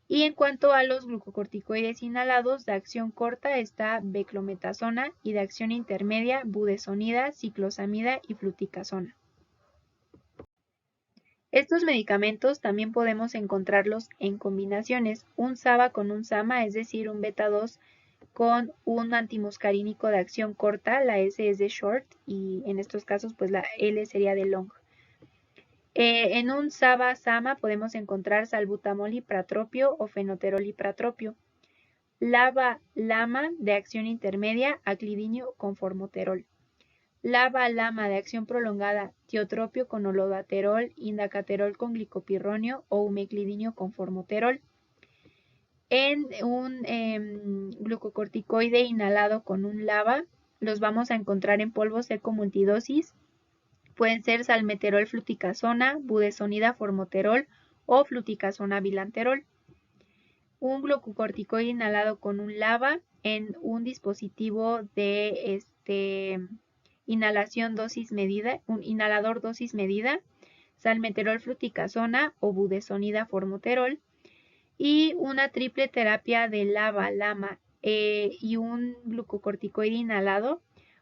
S1: Y en cuanto a los glucocorticoides inhalados, de acción corta está beclometasona y de acción intermedia budesonida, ciclosamida y fluticasona. Estos medicamentos también podemos encontrarlos en combinaciones, un SABA con un SAMA, es decir, un beta-2 con un antimuscarínico de acción corta, la S es de short y en estos casos pues la L sería de long. En un SABA-SAMA podemos encontrar salbutamol ipratropio o fenoterol ipratropio. LABA-LAMA de acción intermedia, aclidinio con formoterol. LABA-LAMA de acción prolongada, tiotropio con olodaterol, indacaterol con glicopirronio o umeclidinio con formoterol. En un glucocorticoide inhalado con un LABA, los vamos a encontrar en polvo seco multidosis. Pueden ser salmeterol fluticasona, budesonida formoterol o fluticasona bilanterol. Un glucocorticoide inhalado con un LABA en un dispositivo de inhalación dosis medida, un inhalador dosis medida, salmeterol fluticasona o budesonida formoterol. Y una triple terapia de LABA, LAMA y un glucocorticoide inhalado,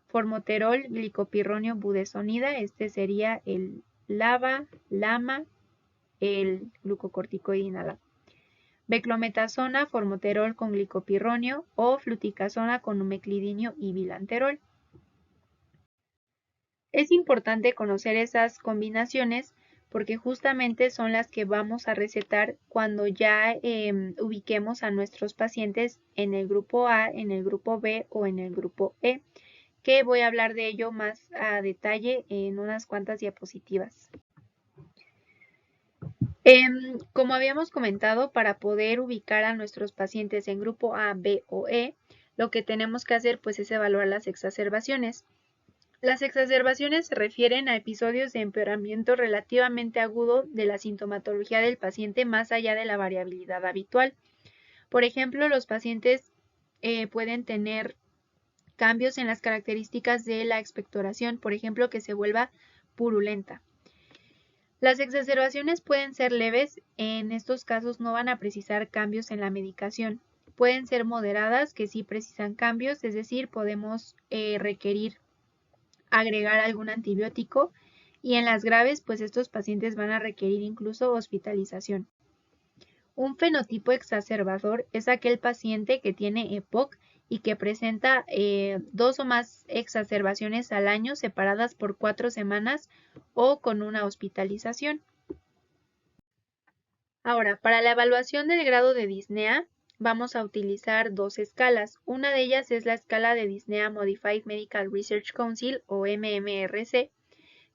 S1: formoterol, glicopirronio, budesonida. Este sería el LABA, LAMA, el glucocorticoide inhalado. Beclometasona, formoterol con glicopirronio o fluticasona con umeclidinio y bilanterol. Es importante conocer esas combinaciones porque justamente son las que vamos a recetar cuando ya ubiquemos a nuestros pacientes en el grupo A, en el grupo B o en el grupo E, que voy a hablar de ello más a detalle en unas cuantas diapositivas. Como habíamos comentado, para poder ubicar a nuestros pacientes en grupo A, B o E, lo que tenemos que hacer pues es evaluar las exacerbaciones. Las exacerbaciones se refieren a episodios de empeoramiento relativamente agudo de la sintomatología del paciente más allá de la variabilidad habitual. Por ejemplo, los pacientes pueden tener cambios en las características de la expectoración, por ejemplo, que se vuelva purulenta. Las exacerbaciones pueden ser leves, en estos casos no van a precisar cambios en la medicación. Pueden ser moderadas, que sí precisan cambios, es decir, podemos requerir agregar algún antibiótico, y en las graves, pues estos pacientes van a requerir incluso hospitalización. Un fenotipo exacerbador es aquel paciente que tiene EPOC y que presenta 2 o más exacerbaciones al año separadas por 4 semanas o con una hospitalización. Ahora, para la evaluación del grado de disnea, vamos a utilizar 2 escalas. Una de ellas es la escala de disnea Modified Medical Research Council o MMRC,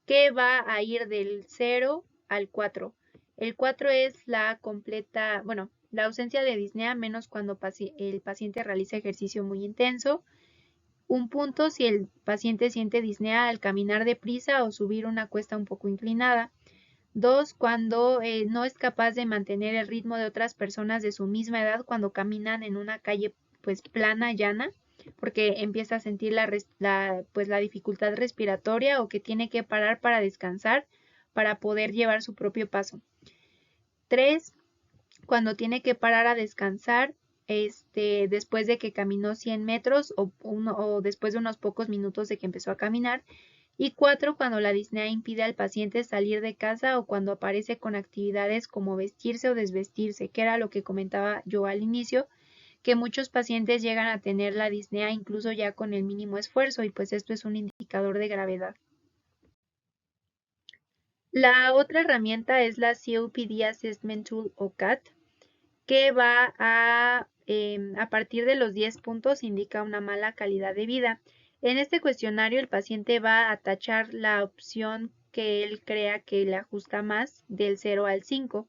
S1: que va a ir del 0 al 4. El 4 es la completa, bueno, la ausencia de disnea menos cuando el paciente realiza ejercicio muy intenso. 1 punto si el paciente siente disnea al caminar deprisa o subir una cuesta un poco inclinada. 2, cuando no es capaz de mantener el ritmo de otras personas de su misma edad cuando caminan en una calle pues plana, llana, porque empieza a sentir la dificultad respiratoria o que tiene que parar para descansar para poder llevar su propio paso. 3, cuando tiene que parar a descansar después de que caminó 100 metros o después de unos pocos minutos de que empezó a caminar. Y 4, cuando la disnea impide al paciente salir de casa o cuando aparece con actividades como vestirse o desvestirse, que era lo que comentaba yo al inicio, que muchos pacientes llegan a tener la disnea incluso ya con el mínimo esfuerzo y pues esto es un indicador de gravedad. La otra herramienta es la COPD Assessment Tool o CAT, que va a partir de los 10 puntos indica una mala calidad de vida. En este cuestionario el paciente va a tachar la opción que él crea que le ajusta más del 0 al 5.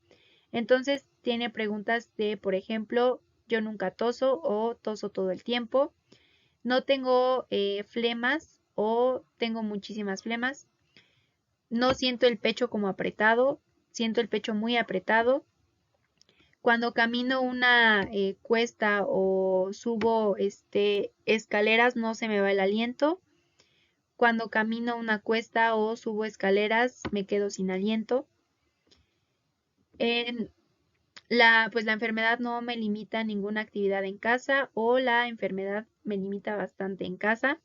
S1: Entonces tiene preguntas de, por ejemplo, yo nunca toso o toso todo el tiempo, no tengo flemas o tengo muchísimas flemas, no siento el pecho como apretado, siento el pecho muy apretado, cuando camino una cuesta o subo escaleras no se me va el aliento. Cuando camino una cuesta o subo escaleras me quedo sin aliento. Pues la enfermedad no me limita a ninguna actividad en casa o la enfermedad me limita bastante en casa.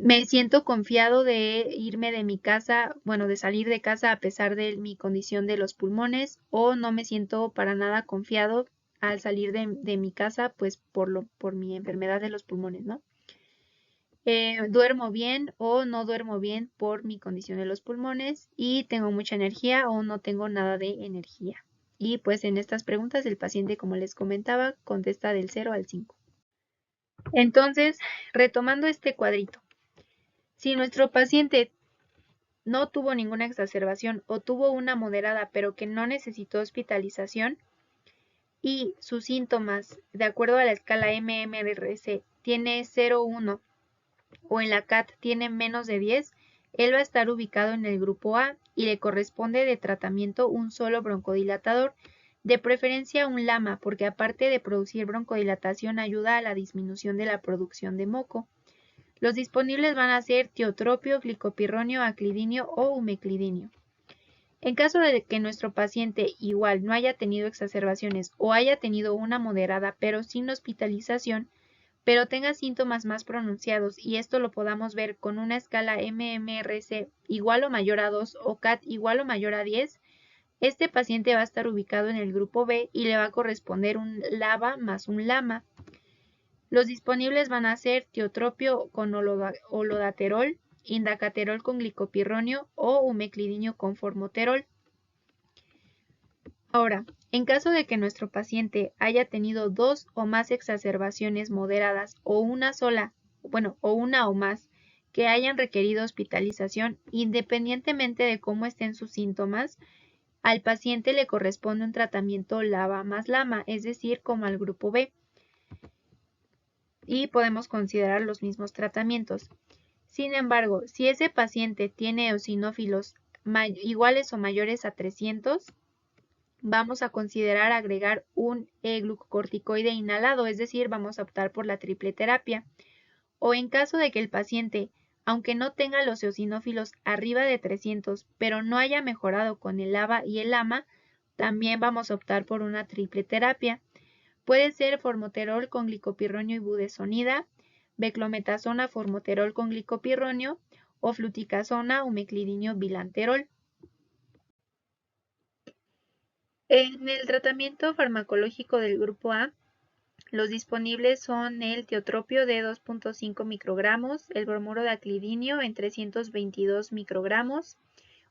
S1: Me siento confiado de irme de mi casa, bueno, de salir de casa a pesar de mi condición de los pulmones, o no me siento para nada confiado al salir de mi casa, pues por mi enfermedad de los pulmones, ¿no? Duermo bien o no duermo bien por mi condición de los pulmones y tengo mucha energía o no tengo nada de energía. Y pues en estas preguntas el paciente, como les comentaba, contesta del 0 al 5. Entonces, retomando este cuadrito, si nuestro paciente no tuvo ninguna exacerbación o tuvo una moderada pero que no necesitó hospitalización y sus síntomas, de acuerdo a la escala MMRC, tiene 0,1 o en la CAT tiene menos de 10, él va a estar ubicado en el grupo A y le corresponde de tratamiento un solo broncodilatador, de preferencia un LAMA, porque aparte de producir broncodilatación ayuda a la disminución de la producción de moco. Los disponibles van a ser tiotropio, glicopirronio, aclidinio o umeclidinio. En caso de que nuestro paciente igual no haya tenido exacerbaciones o haya tenido una moderada pero sin hospitalización, pero tenga síntomas más pronunciados y esto lo podamos ver con una escala MMRC igual o mayor a 2 o CAT igual o mayor a 10, este paciente va a estar ubicado en el grupo B y le va a corresponder un LABA más un LAMA. Los disponibles van a ser tiotropio con olodaterol, indacaterol con glicopirronio o umeclidinio con formoterol. Ahora, en caso de que nuestro paciente haya tenido 2 o más exacerbaciones moderadas o una o más que hayan requerido hospitalización, independientemente de cómo estén sus síntomas, al paciente le corresponde un tratamiento LABA más LAMA, es decir, como al grupo B, y podemos considerar los mismos tratamientos. Sin embargo, si ese paciente tiene eosinófilos iguales o mayores a 300, vamos a considerar agregar un glucocorticoide inhalado, es decir, vamos a optar por la triple terapia. O en caso de que el paciente, aunque no tenga los eosinófilos arriba de 300, pero no haya mejorado con el LABA y el LAMA, también vamos a optar por una triple terapia. Puede ser formoterol con glicopirronio y budesonida, beclometasona formoterol con glicopirronio o fluticasona umeclidinio bilanterol. En el tratamiento farmacológico del grupo A, los disponibles son el tiotropio de 2.5 microgramos, el bromuro de aclidinio en 322 microgramos,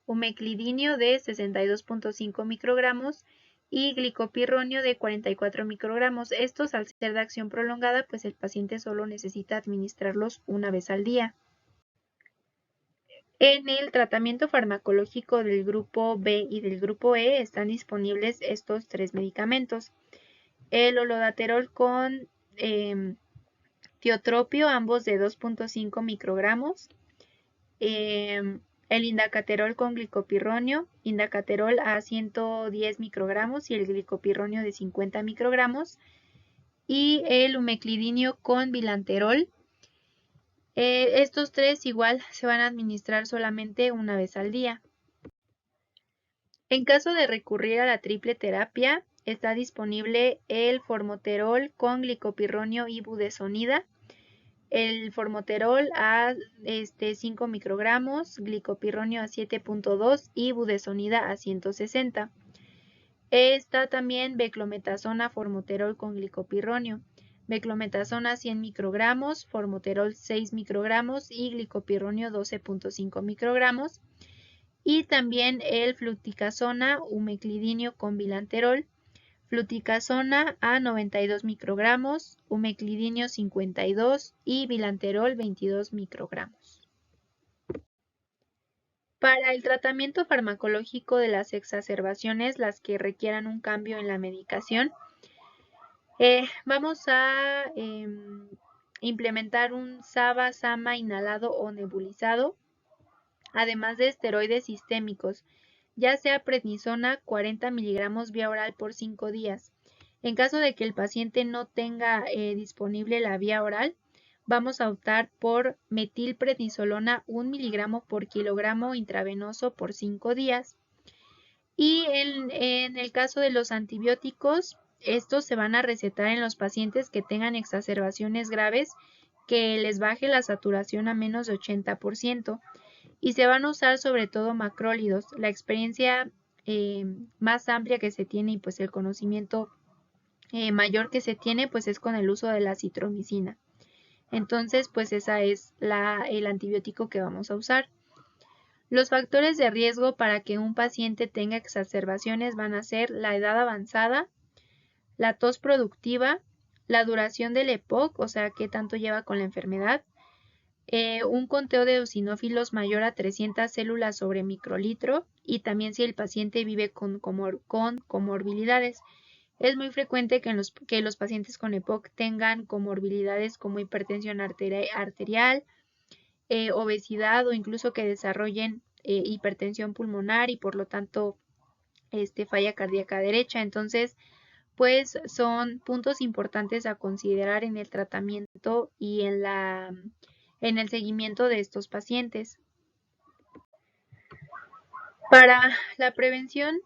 S1: umeclidinio de 62.5 microgramos y glicopirronio de 44 microgramos. Estos, al ser de acción prolongada, pues el paciente solo necesita administrarlos una vez al día. En el tratamiento farmacológico del grupo B y del grupo E están disponibles estos 3 medicamentos. El olodaterol con tiotropio, ambos de 2.5 microgramos. El indacaterol con glicopirronio, indacaterol a 110 microgramos y el glicopirronio de 50 microgramos. Y el umeclidinio con bilanterol. Estos 3 igual se van a administrar solamente una vez al día. En caso de recurrir a la triple terapia, está disponible el formoterol con glicopirronio y budesonida, el formoterol a 5 microgramos, glicopirronio a 7.2 y budesonida a 160. Está también beclometasona formoterol con glicopirronio, beclometasona 100 microgramos, formoterol 6 microgramos y glicopirronio 12.5 microgramos. Y también el fluticasona umeclidinio con bilanterol, fluticasona a 92 microgramos, umeclidinio 52 y bilanterol 22 microgramos. Para el tratamiento farmacológico de las exacerbaciones, las que requieran un cambio en la medicación, vamos a implementar un SABA-SAMA inhalado o nebulizado, además de esteroides sistémicos, ya sea prednisona 40 miligramos vía oral por 5 días. En caso de que el paciente no tenga disponible la vía oral, vamos a optar por metilprednisolona 1 miligramo por kilogramo intravenoso por 5 días. Y en el caso de los antibióticos, estos se van a recetar en los pacientes que tengan exacerbaciones graves, que les baje la saturación a menos de 80%. Y se van a usar sobre todo macrólidos. La experiencia más amplia que se tiene y pues el conocimiento mayor que se tiene pues es con el uso de la citromicina. Entonces pues esa es el antibiótico que vamos a usar. Los factores de riesgo para que un paciente tenga exacerbaciones van a ser la edad avanzada, la tos productiva, la duración del EPOC, o sea, qué tanto lleva con la enfermedad, un conteo de eosinófilos mayor a 300 células sobre microlitro y también si el paciente vive con comorbilidades. Es muy frecuente que los pacientes con EPOC tengan comorbilidades como hipertensión arterial, obesidad o incluso que desarrollen hipertensión pulmonar y por lo tanto falla cardíaca derecha. Entonces, pues son puntos importantes a considerar en el tratamiento y en el seguimiento de estos pacientes. Para la prevención,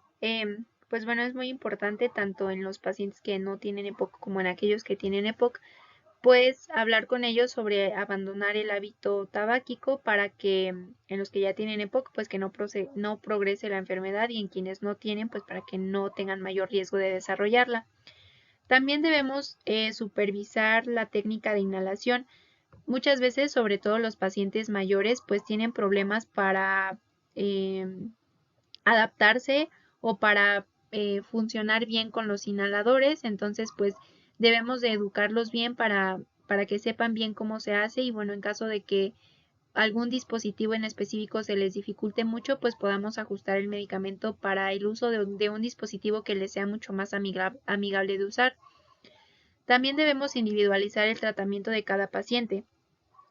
S1: pues bueno, es muy importante tanto en los pacientes que no tienen EPOC como en aquellos que tienen EPOC, pues hablar con ellos sobre abandonar el hábito tabáquico para que en los que ya tienen EPOC, pues que no progrese la enfermedad y en quienes no tienen, pues para que no tengan mayor riesgo de desarrollarla. También debemos supervisar la técnica de inhalación Muchas veces, sobre todo los pacientes mayores, pues tienen problemas para adaptarse o para funcionar bien con los inhaladores, entonces pues debemos de educarlos bien para que sepan bien cómo se hace y bueno, en caso de que algún dispositivo en específico se les dificulte mucho, pues podamos ajustar el medicamento para el uso de un dispositivo que les sea mucho más amigable de usar. También debemos individualizar el tratamiento de cada paciente.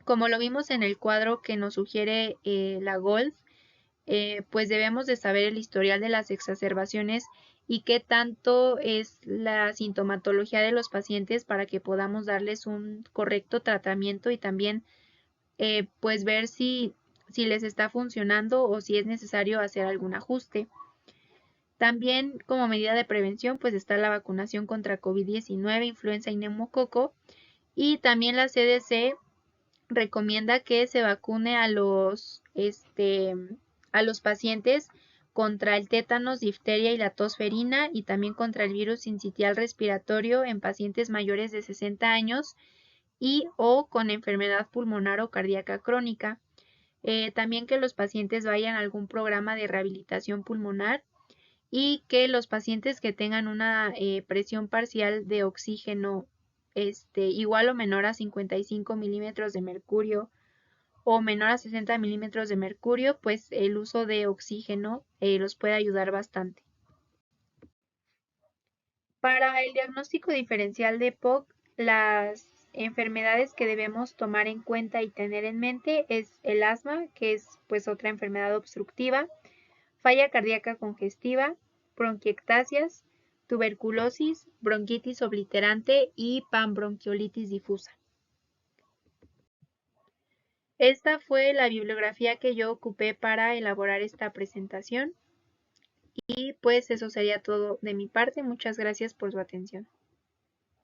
S1: Como lo vimos en el cuadro que nos sugiere la Golf, pues debemos de saber el historial de las exacerbaciones y qué tanto es la sintomatología de los pacientes para que podamos darles un correcto tratamiento y también pues ver si les está funcionando o si es necesario hacer algún ajuste. También como medida de prevención pues está la vacunación contra COVID-19, influenza y neumococo y también la CDC recomienda que se vacune a los pacientes contra el tétanos, difteria y la tos ferina y también contra el virus sincitial respiratorio en pacientes mayores de 60 años y o con enfermedad pulmonar o cardíaca crónica. También que los pacientes vayan a algún programa de rehabilitación pulmonar y que los pacientes que tengan una presión parcial de oxígeno igual o menor a 55 milímetros de mercurio o menor a 60 milímetros de mercurio, pues el uso de oxígeno los puede ayudar bastante. Para el diagnóstico diferencial de POC, las enfermedades que debemos tomar en cuenta y tener en mente es el asma, que es pues otra enfermedad obstructiva, falla cardíaca congestiva, bronquiectasias, tuberculosis, bronquitis obliterante y panbronquiolitis difusa. Esta fue la bibliografía que yo ocupé para elaborar esta presentación y pues eso sería todo de mi parte. Muchas gracias por su atención.